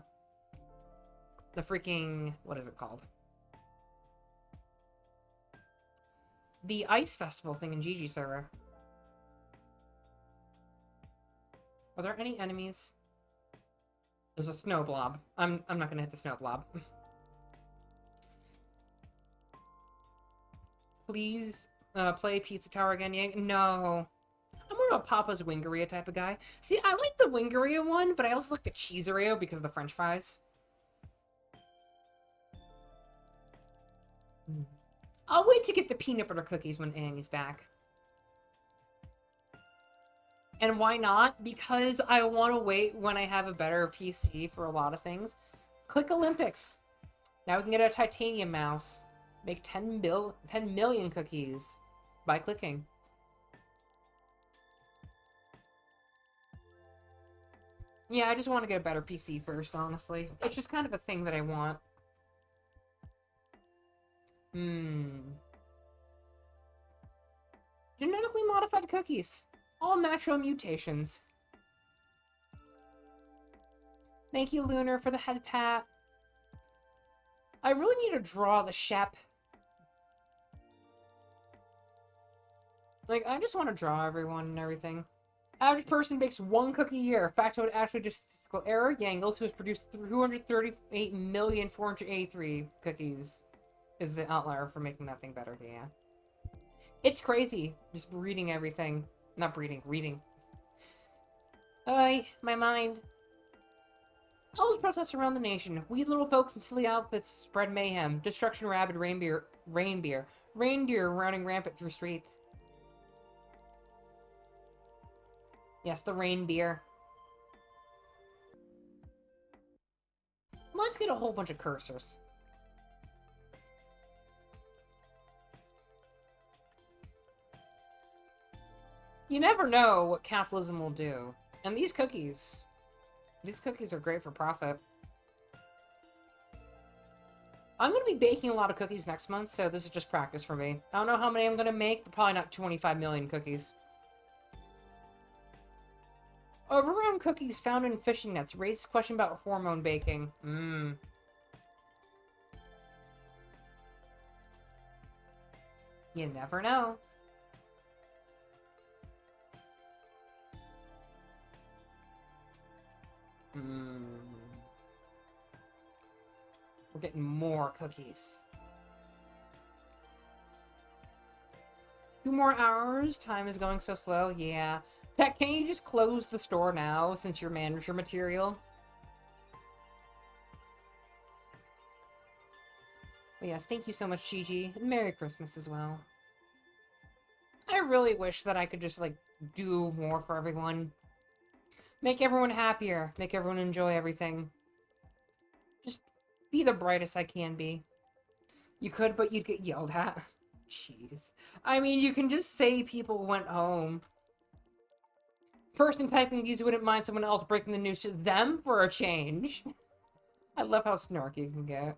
freaking... What is it called? The Ice Festival thing in Gigi server. Are there any enemies? There's a snow blob. I'm not gonna hit the snow blob. Please, play Pizza Tower again, Yang? No. I'm more of a Papa's Wingeria type of guy. See, I like the Wingeria one, but I also like the Cheeseria because of the french fries. I'll wait to get the peanut butter cookies when Annie's back. And why not? Because I want to wait when I have a better PC for a lot of things. Click Olympics. Now we can get a titanium mouse. Make 10 million cookies by clicking. Yeah, I just want to get a better PC first, honestly. It's just kind of a thing that I want. Genetically modified cookies. All natural mutations. Thank you, Lunar, for the head pat. I really need to draw the Shep. Like, I just want to draw everyone and everything. Average person makes one cookie a year. Factoid actually just statistical error. Yangles, who has produced 238,483 cookies, is the outlier for making that thing better. Yeah. It's crazy. Just reading everything. Not reading, reading. My mind. All those protests around the nation. We little folks in silly outfits spread mayhem. Destruction, rabid reindeer running rampant through streets. Yes, the reindeer. Let's get a whole bunch of cursors. You never know what capitalism will do. And these cookies are great for profit. I'm going to be baking a lot of cookies next month, so this is just practice for me. I don't know how many I'm going to make, but probably not 25 million cookies. Overgrown cookies found in fishing nets raises question about hormone baking. You never know. We're getting more cookies. 2 more hours? Time is going so slow. Yeah. Tech, can you just close the store now, since you're manager material? But yes, thank you so much, Gigi. And Merry Christmas as well. I really wish that I could just, like, do more for everyone. Make everyone happier. Make everyone enjoy everything. Just be the brightest I can be. You could, but you'd get yelled at. Jeez. I mean, you can just say people went home. Person typing these wouldn't mind someone else breaking the news to them for a change. I love how snarky you can get.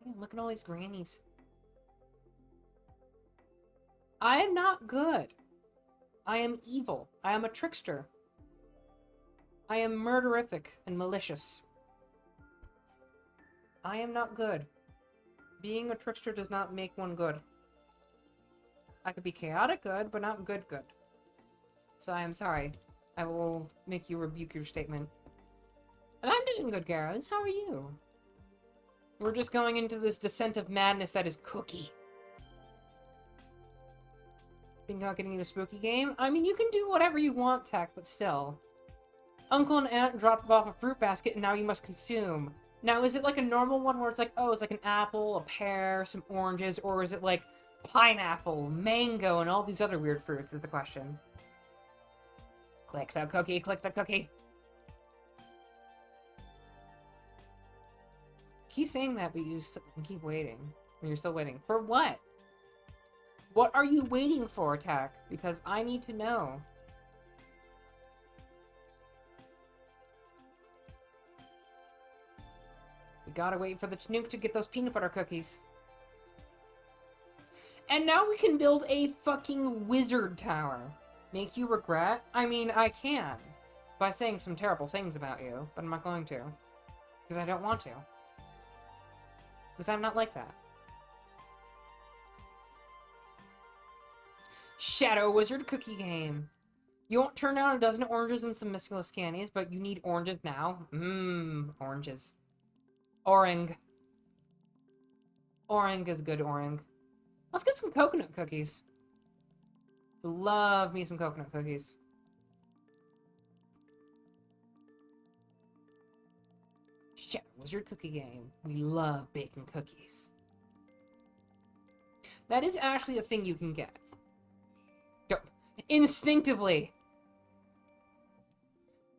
Yeah, look at all these grannies. I am not good. I am evil. I am a trickster. I am murderific and malicious. I am not good. Being a trickster does not make one good. I could be chaotic good, but not good good. So I am sorry. I will make you rebuke your statement. And I'm doing good, Garrus. How are you? We're just going into this descent of madness that is cookie. Think about getting you a spooky game? I mean, you can do whatever you want, Tech, but still. Uncle and Aunt dropped off a fruit basket and now you must consume. Now, is it like a normal one where it's like, oh, it's like an apple, a pear, some oranges, or is it like pineapple, mango, and all these other weird fruits is the question. Click the cookie, click the cookie. Keep saying that, but you keep waiting. And you're still waiting. For what? What are you waiting for, Tech? Because I need to know. We gotta wait for the Chinook to get those peanut butter cookies. And now we can build a fucking wizard tower. Make you regret? I mean, I can. By saying some terrible things about you, but I'm not going to. Because I don't want to. Because I'm not like that. Shadow Wizard Cookie Game. You won't turn down a dozen oranges and some mystical scannies, but you need oranges now. Oranges. Orang. Orang is good, Orang. Let's get some coconut cookies. Love me some coconut cookies. Shadow Wizard Cookie Game. We love baking cookies. That is actually a thing you can get. Go. Instinctively.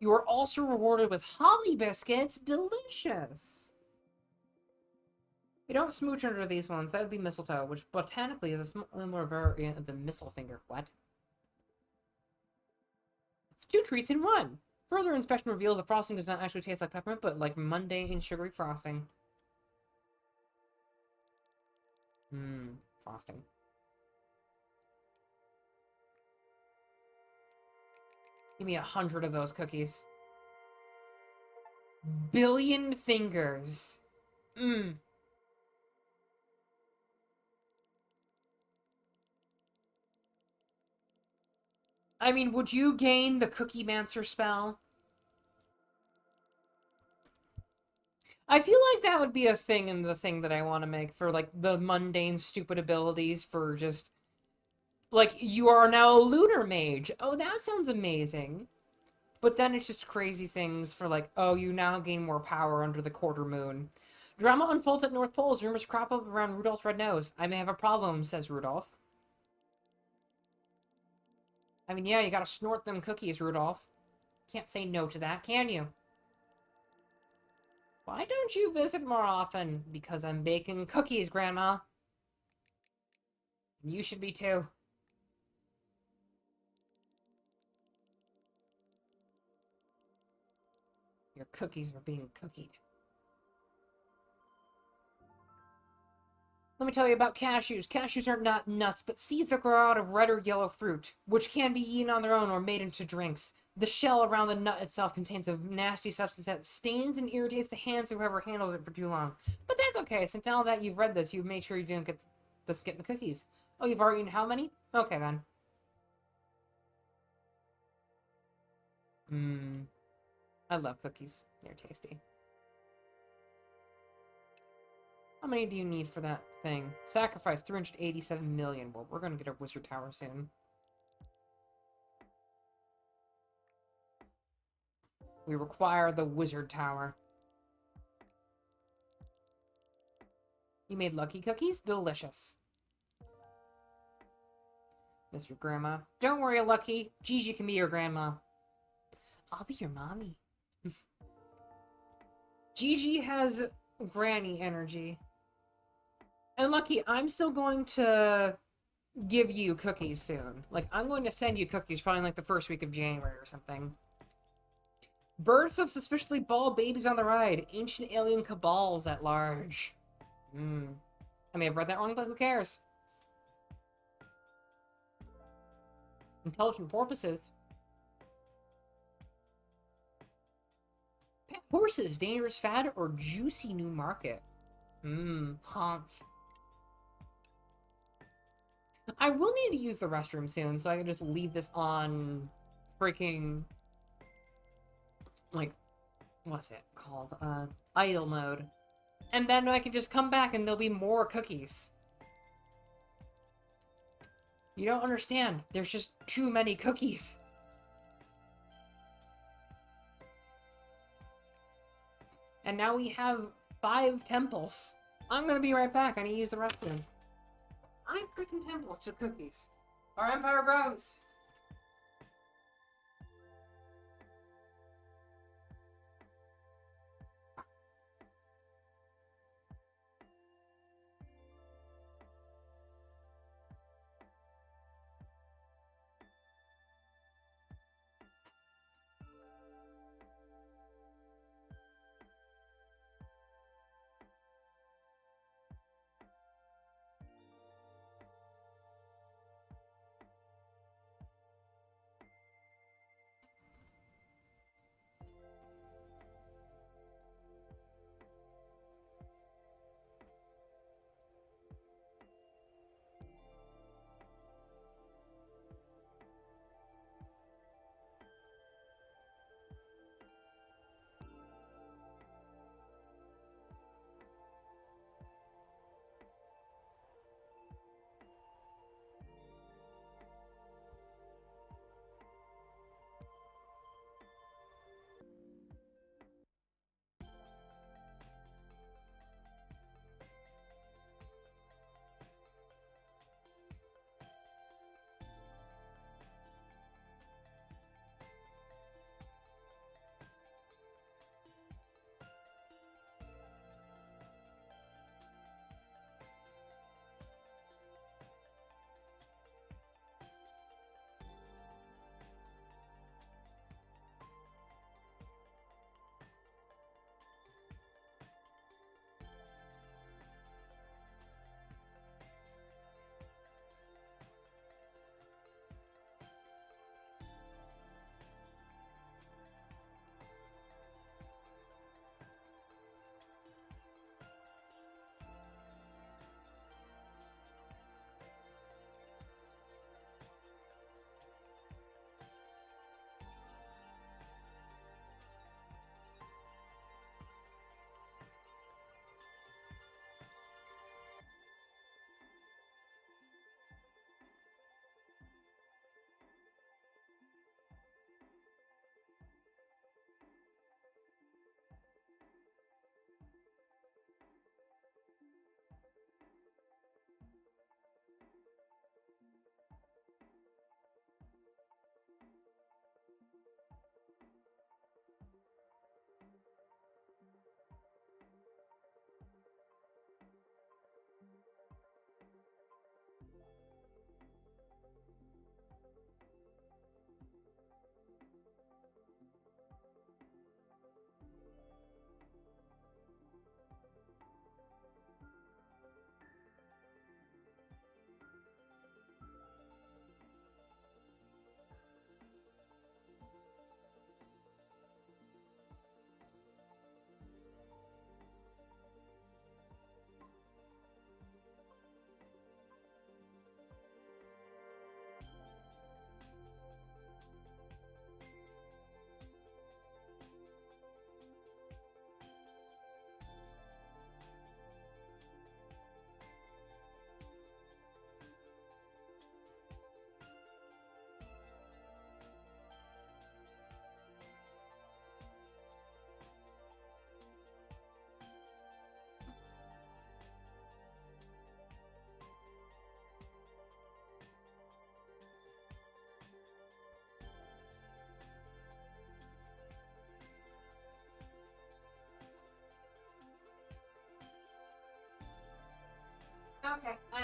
You are also rewarded with holly biscuits. Delicious. We don't smooch under these ones. That would be mistletoe, which botanically is a similar variant of the missile finger. What? It's 2 treats in 1. Further inspection reveals the frosting does not actually taste like peppermint, but like mundane sugary frosting. Frosting. Give me 100 of those cookies. Billion fingers. I mean, would you gain the Cookie Mancer spell? I feel like that would be a thing in the thing that I want to make for, like, the mundane, stupid abilities for just... Like, you are now a lunar mage. Oh, that sounds amazing. But then it's just crazy things for, like, oh, you now gain more power under the quarter moon. Drama unfolds at North Pole as rumors crop up around Rudolph's red nose. I may have a problem, says Rudolph. I mean, yeah, you gotta snort them cookies, Rudolph. Can't say no to that, can you? Why don't you visit more often? Because I'm baking cookies, Grandma. You should be too. Your cookies are being cookied. Let me tell you about cashews. Cashews are not nuts, but seeds that grow out of red or yellow fruit, which can be eaten on their own or made into drinks. The shell around the nut itself contains a nasty substance that stains and irritates the hands of whoever handles it for too long. But that's okay, since now that you've read this, you've made sure you didn't get this get in the cookies. Oh, you've already eaten how many? Okay, then. I love cookies. They're tasty. How many do you need for that thing? Sacrifice 387 million. Well, we're gonna get a wizard tower soon. We require the wizard tower. You made lucky cookies? Delicious. Mr. Grandma. Don't worry, Lucky. Gigi can be your grandma. I'll be your mommy. Gigi has granny energy. And Lucky, I'm still going to give you cookies soon. Like, I'm going to send you cookies probably like the first week of January or something. Births of suspiciously bald babies on the ride. Ancient alien cabals at large. I may have read that wrong, but who cares? Intelligent porpoises. Pet horses, dangerous fad, or juicy new market? Haunts. I will need to use the restroom soon, so I can just leave this on freaking, like, what's it called? Idle mode. And then I can just come back and there'll be more cookies. You don't understand. There's just too many cookies. And now we have 5 temples. I'm gonna be right back. I need to use the restroom. 5 freaking temples to cookies. Our empire grows.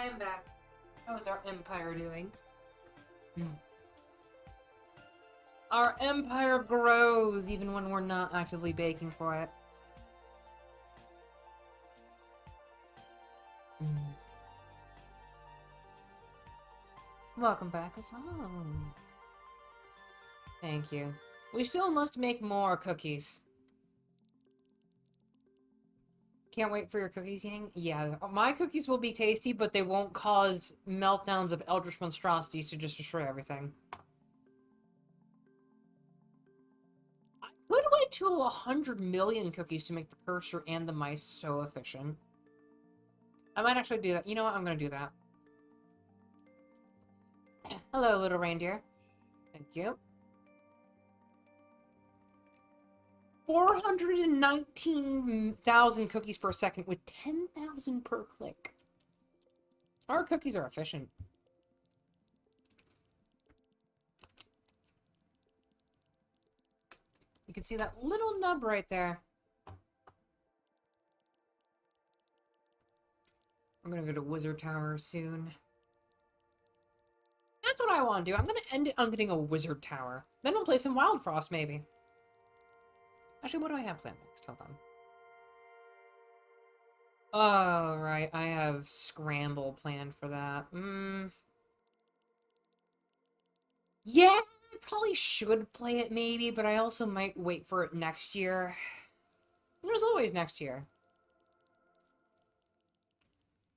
I am back. How is our empire doing? Our empire grows even when we're not actively baking for it. Welcome back as well. Thank you. We still must make more cookies. Can't wait for your cookies, Yang. Yeah, my cookies will be tasty, but they won't cause meltdowns of eldritch monstrosities to just destroy everything. I could wait till 100 million cookies to make the cursor and the mice so efficient. I might actually do that. You know what? I'm gonna do that. Hello, little reindeer. Thank you. 419,000 cookies per second with 10,000 per click. Our cookies are efficient. You can see that little nub right there. I'm gonna go to Wizard Tower soon. That's what I want to do. I'm gonna end it on getting a Wizard Tower. Then we'll play some Wild Frost, maybe. Actually, what do I have planned next? Hold on. Oh, right. I have Scramble planned for that. Yeah, I probably should play it maybe, but I also might wait for it next year. There's always next year.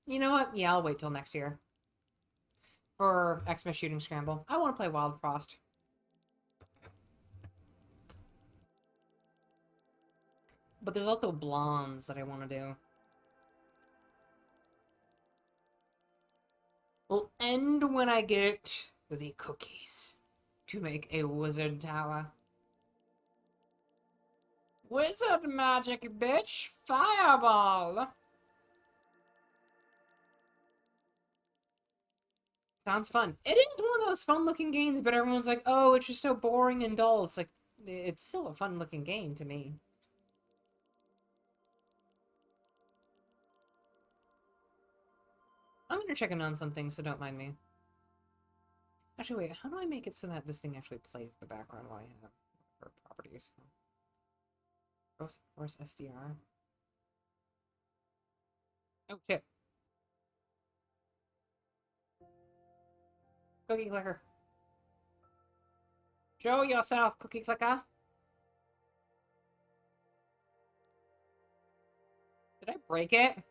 You know what? Yeah, I'll wait till next year. For Xmas Shooting Scramble. I want to play Wild Frost. But there's also Blondes that I want to do. We'll end when I get the cookies to make a Wizard Tower. Wizard magic, bitch! Fireball! Sounds fun. It is one of those fun-looking games, but everyone's like, oh, it's just so boring and dull. It's like, it's still a fun-looking game to me. I'm gonna check in on something, so don't mind me. Actually, wait, how do I make it so that this thing actually plays the background while I have for properties? Where's SDR? Oh, shit. Cookie clicker. Show yourself, cookie clicker. Did I break it?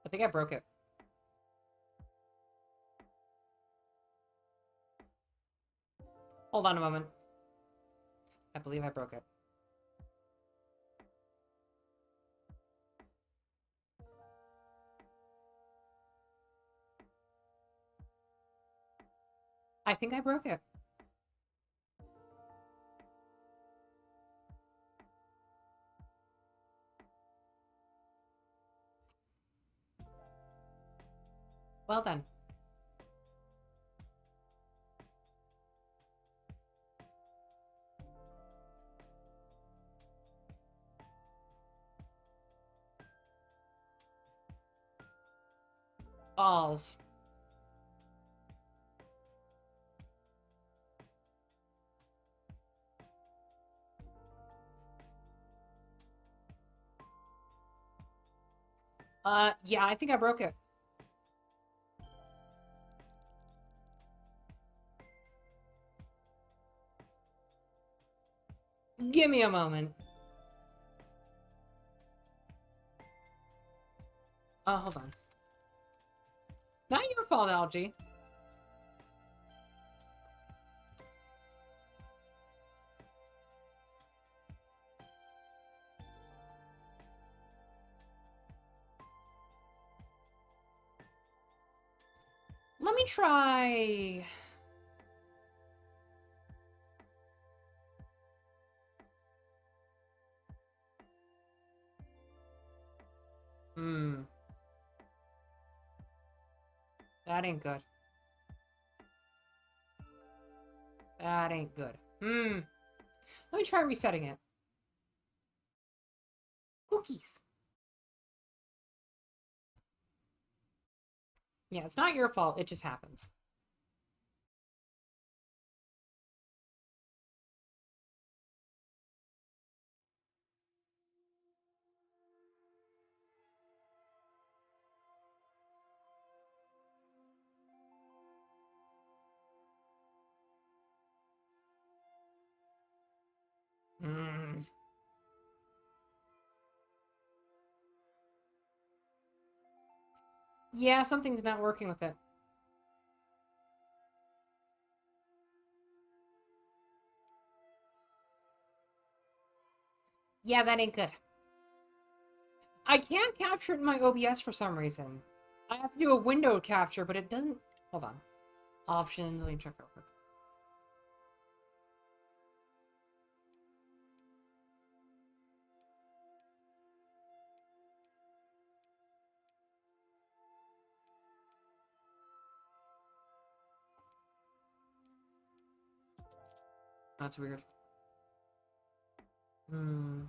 I think I broke it. Hold on a moment. I believe I broke it. I think I broke it. Well then. Balls. Yeah, I think I broke it. Give me a moment. Hold on. Not your fault, Algie. Let me try... That ain't good. That ain't good. Let me try resetting it. Cookies. Yeah, it's not your fault. It just happens. Mm. Yeah, something's not working with it. Yeah, that ain't good. I can't capture it in my OBS for some reason. I have to do a window capture, but it doesn't... Hold on. Options, let me check real quick. That's weird. Hmm.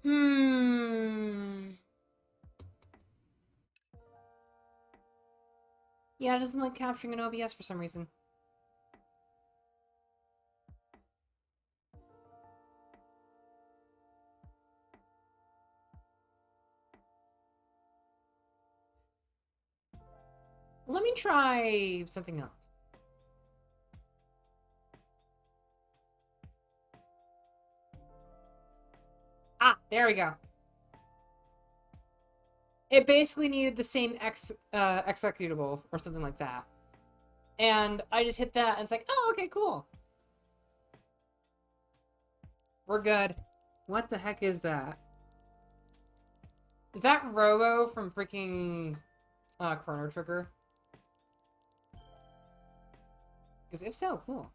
Hmm. Yeah, it doesn't like capturing an OBS for some reason. Let me try something else. Ah, there we go. It basically needed the same executable or something like that. And I just hit that and it's like, oh, okay, cool. We're good. What the heck is that? Is that Robo from freaking Chrono Trigger? Because if so, cool.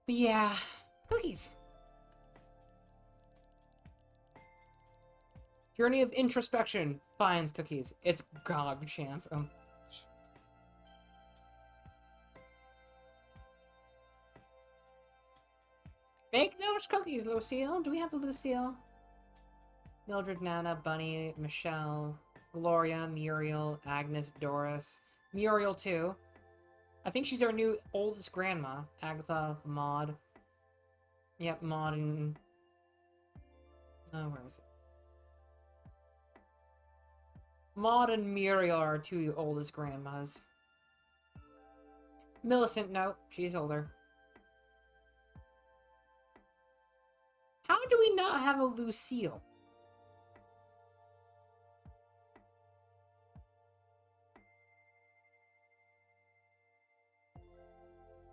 But yeah, cookies. Journey of Introspection finds cookies. It's GOG champ. Oh. Make those cookies, Lucille. Do we have a Lucille? Mildred, Nana, Bunny, Michelle, Gloria, Muriel, Agnes, Doris. Muriel, too. I think she's our new oldest grandma. Agatha, Maud. Yep, Maud and... Oh, where is it? Maud and Muriel are our two oldest grandmas. Millicent, no, she's older. How do we not have a Lucille?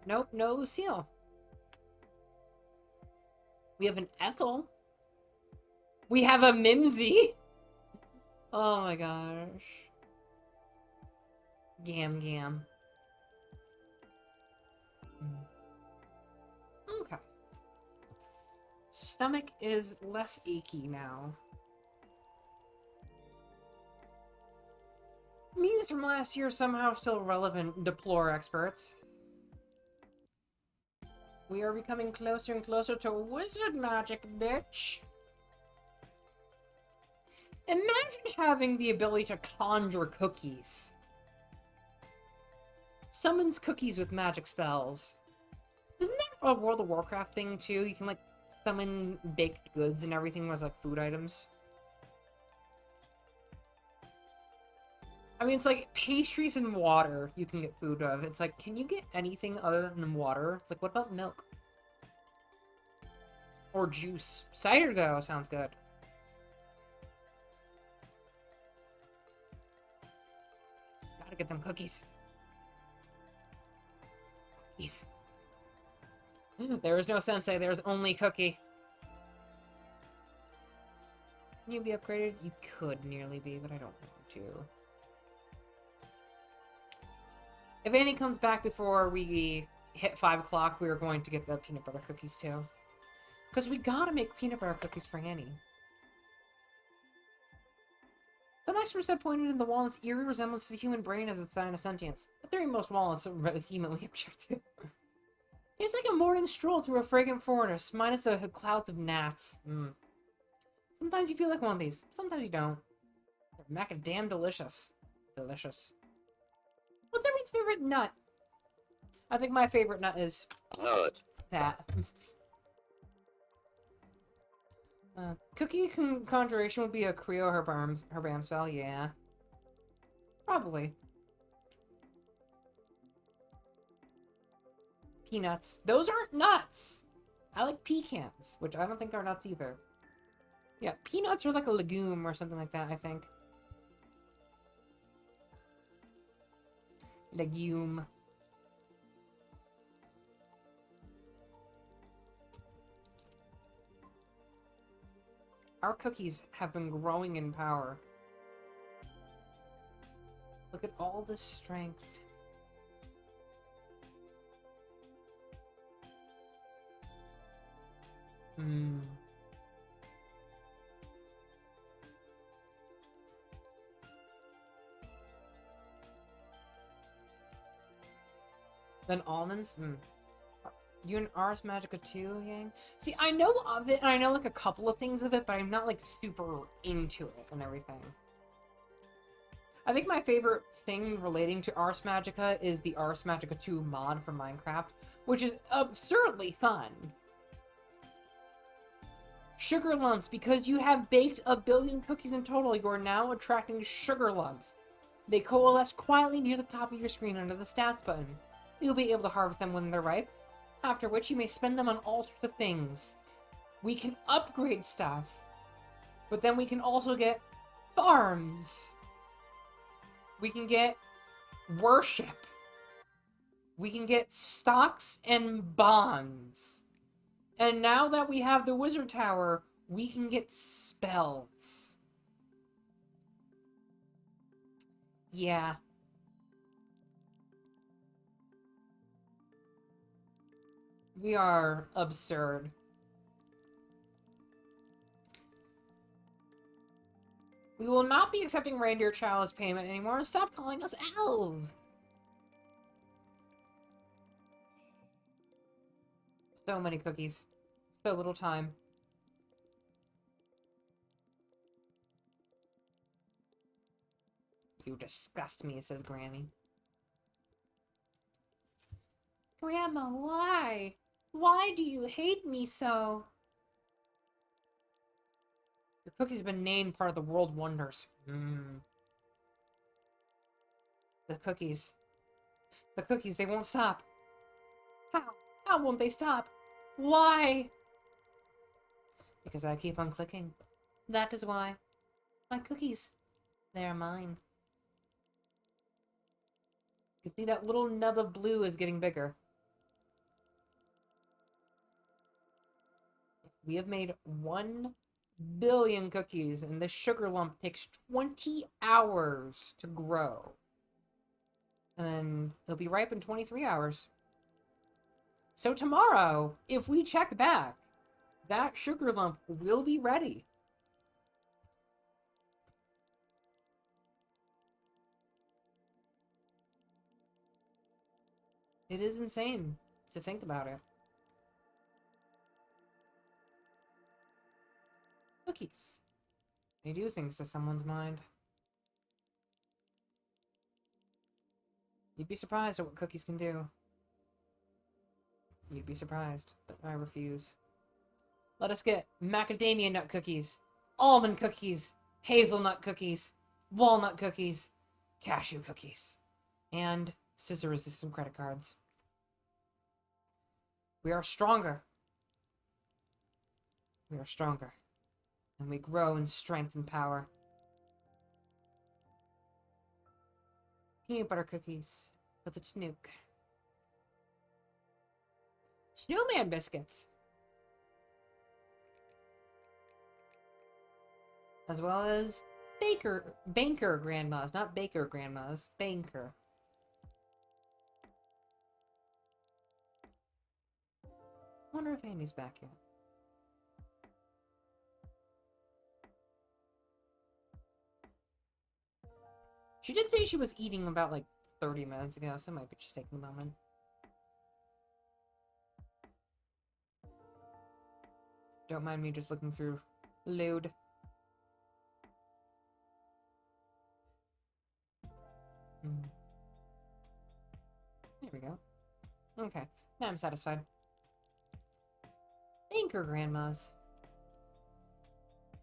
Nope, no Lucille. We have an Ethel. We have a Mimsy. Oh my gosh. Gam Gam. Okay. Stomach is less achy now. Memes from last year somehow still relevant, deplore experts. We are becoming closer and closer to wizard magic, bitch. Imagine having the ability to conjure cookies. Summons cookies with magic spells. Isn't that a World of Warcraft thing, too? You can, like, summon baked goods and everything was, like, food items. I mean, it's like pastries and water you can get food of. It's like, can you get anything other than water? It's like, what about milk? Or juice. Cider, though, sounds good. Gotta get them cookies. Cookies. There is no sensei, there's only cookie. Can you be upgraded? You could nearly be, but I don't want to. If Annie comes back before we hit 5 o'clock, we are going to get the peanut butter cookies, too. Because we gotta make peanut butter cookies for Annie. Some experts have pointed in the walnut's eerie resemblance to the human brain as a sign of sentience, a theory most walnuts vehemently object to. It's like a morning stroll through a fragrant forest, minus the clouds of gnats. Sometimes you feel like one of these, sometimes you don't. They're macadam delicious. Delicious. What's everyone's favorite nut? I think my favorite nut is... Nut. that. Cookie conjuration would be a Creo herbam spell, yeah. Probably. Peanuts. Those aren't nuts! I like pecans, which I don't think are nuts either. Yeah, peanuts are like a legume or something like that, I think. Legume. Our cookies have been growing in power. Look at all this strength. Then almonds? You and Ars Magica too, Yang? See, I know of it, and I know like a couple of things of it, but I'm not like super into it and everything. I think my favorite thing relating to Ars Magica is the Ars Magica 2 mod for Minecraft, which is absurdly fun. Sugar lumps. Because you have baked 1 billion cookies in total, you are now attracting sugar lumps. They coalesce quietly near the top of your screen under the stats button. You'll be able to harvest them when they're ripe, after which you may spend them on all sorts of things. We can upgrade stuff, but then we can also get farms. We can get worship. We can get stocks and bonds. And now that we have the Wizard Tower, we can get spells. Yeah. We are absurd. We will not be accepting reindeer chow as payment anymore. Stop calling us elves. So many cookies. So little time. You disgust me, says Granny. Grandma, why? Why do you hate me so? Your cookie's have been named part of the world wonders. The cookies. The cookies, they won't stop. How? How won't they stop? Why? Because I keep on clicking. That is why. My cookies. They are mine. You can see that little nub of blue is getting bigger. We have made 1 billion cookies, and this sugar lump takes 20 hours to grow. And then it'll be ripe in 23 hours. So tomorrow, if we check back, that sugar lump will be ready. It is insane to think about it. Cookies. They do things to someone's mind. You'd be surprised at what cookies can do. You'd be surprised, but I refuse. Let us get macadamia nut cookies, almond cookies, hazelnut cookies, walnut cookies, cashew cookies, and scissor-resistant credit cards. We are stronger. We are stronger. And we grow in strength and power. Peanut butter cookies for the Chinook. Snowman biscuits. As well as banker grandmas, not baker grandmas, banker. Wonder if Andy's back yet. She did say she was eating about, like, 30 minutes ago, so it might be just taking a moment. Don't mind me just looking through load. There we go. Okay, now I'm satisfied. Thank her, grandmas.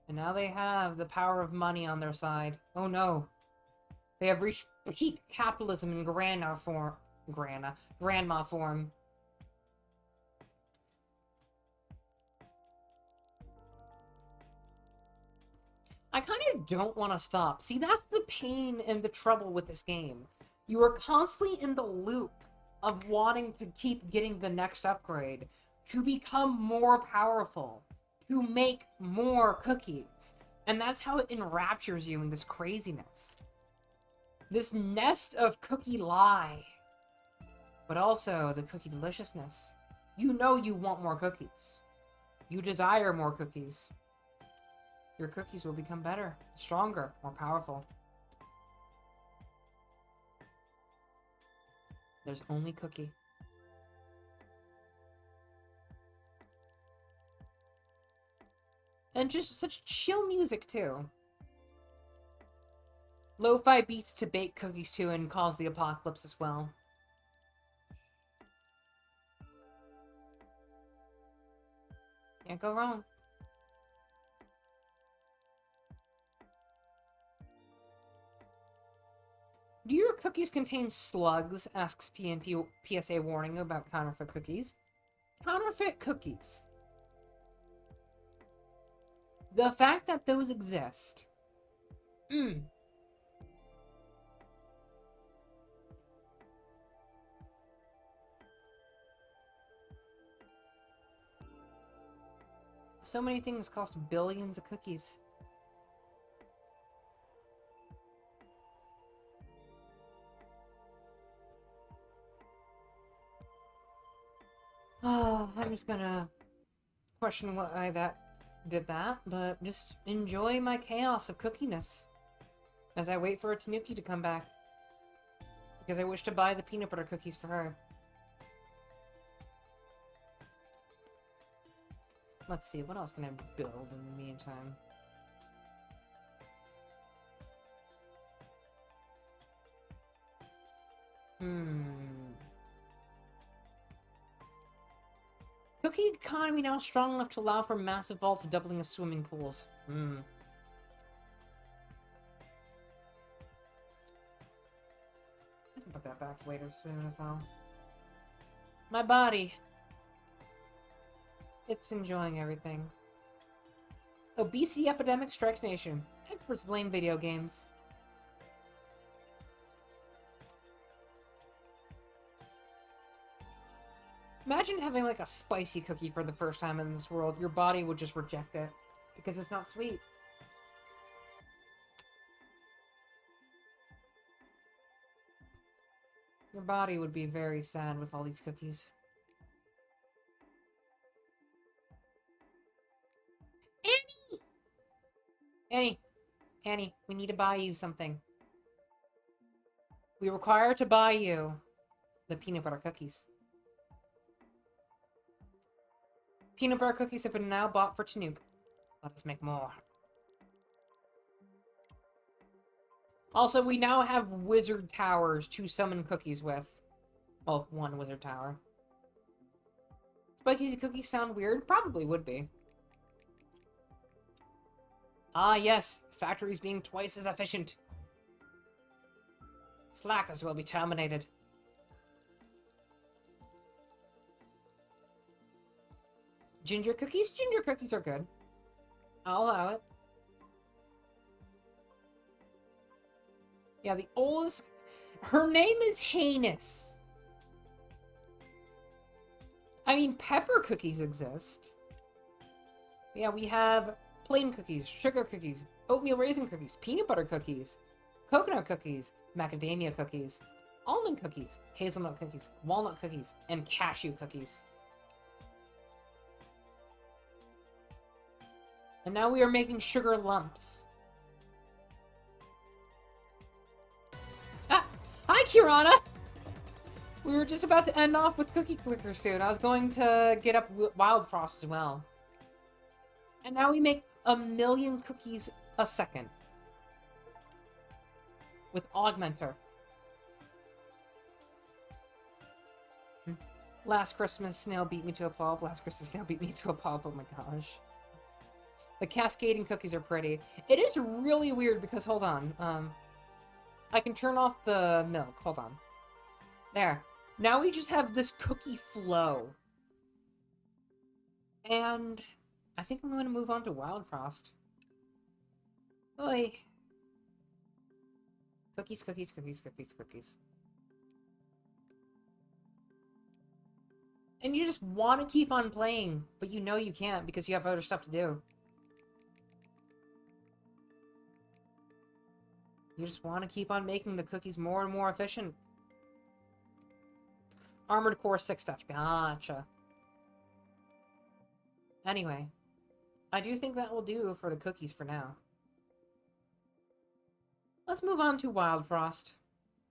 And now they have the power of money on their side. Oh no. They have reached peak capitalism in grandma form. I kind of don't want to stop. See, that's the pain and the trouble with this game. You are constantly in the loop of wanting to keep getting the next upgrade, to become more powerful, to make more cookies. And that's how it enraptures you in this craziness. This nest of cookie lie. But also the cookie deliciousness. You know you want more cookies. You desire more cookies. Your cookies will become better, stronger, more powerful. There's only cookie. And just such chill music, too. Lo-fi beats to bake cookies to and cause the apocalypse as well. Can't go wrong. Do your cookies contain slugs? Asks PNP PSA warning about counterfeit cookies. Counterfeit cookies. The fact that those exist. So many things cost billions of cookies. Oh, I'm just gonna question why that did that, but just enjoy my chaos of cookiness as I wait for Tanuki to come back. Because I wish to buy the peanut butter cookies for her. Let's see, what else can I build in the meantime? Cookie economy now strong enough to allow for massive vaults doubling as swimming pools. I can put that back later soon as well. My body. It's enjoying everything. Obesity epidemic strikes nation. Experts blame video games. Imagine having like a spicy cookie for the first time in this world. Your body would just reject it because it's not sweet. Your body would be very sad with all these cookies. Annie, we need to buy you something. We require to buy you the peanut butter cookies. Peanut butter cookies have been now bought for Tanuki. Let us make more. Also, we now have wizard towers to summon cookies with. Well, one wizard tower. Spiky cookies sound weird? Probably would be. Ah, yes. Factories being twice as efficient. Slackers will be terminated. Ginger cookies? Ginger cookies are good. I'll allow it. Yeah, the oldest... Her name is heinous. I mean, pepper cookies exist. Yeah, we have plain cookies, sugar cookies, oatmeal raisin cookies, peanut butter cookies, coconut cookies, macadamia cookies, almond cookies, hazelnut cookies, walnut cookies, and cashew cookies. And now we are making sugar lumps. Kirana! We were just about to end off with Cookie Clicker soon. I was going to get up Wild Frost as well. And now we make 1,000,000 cookies a second. With Augmenter. Last Christmas, Snail beat me to a pulp. Last Christmas, Snail beat me to a pulp. Oh my gosh. The cascading cookies are pretty. It is really weird because, hold on. I can turn off the milk. Hold on. There. Now we just have this cookie flow. And I think I'm going to move on to Wild Frost. Oy. Cookies, cookies, cookies, cookies, cookies. And you just want to keep on playing, but you know you can't because you have other stuff to do. You just want to keep on making the cookies more and more efficient. Armored Core 6 stuff. Gotcha. Anyway, I do think that will do for the cookies for now. Let's move on to Wild Frost.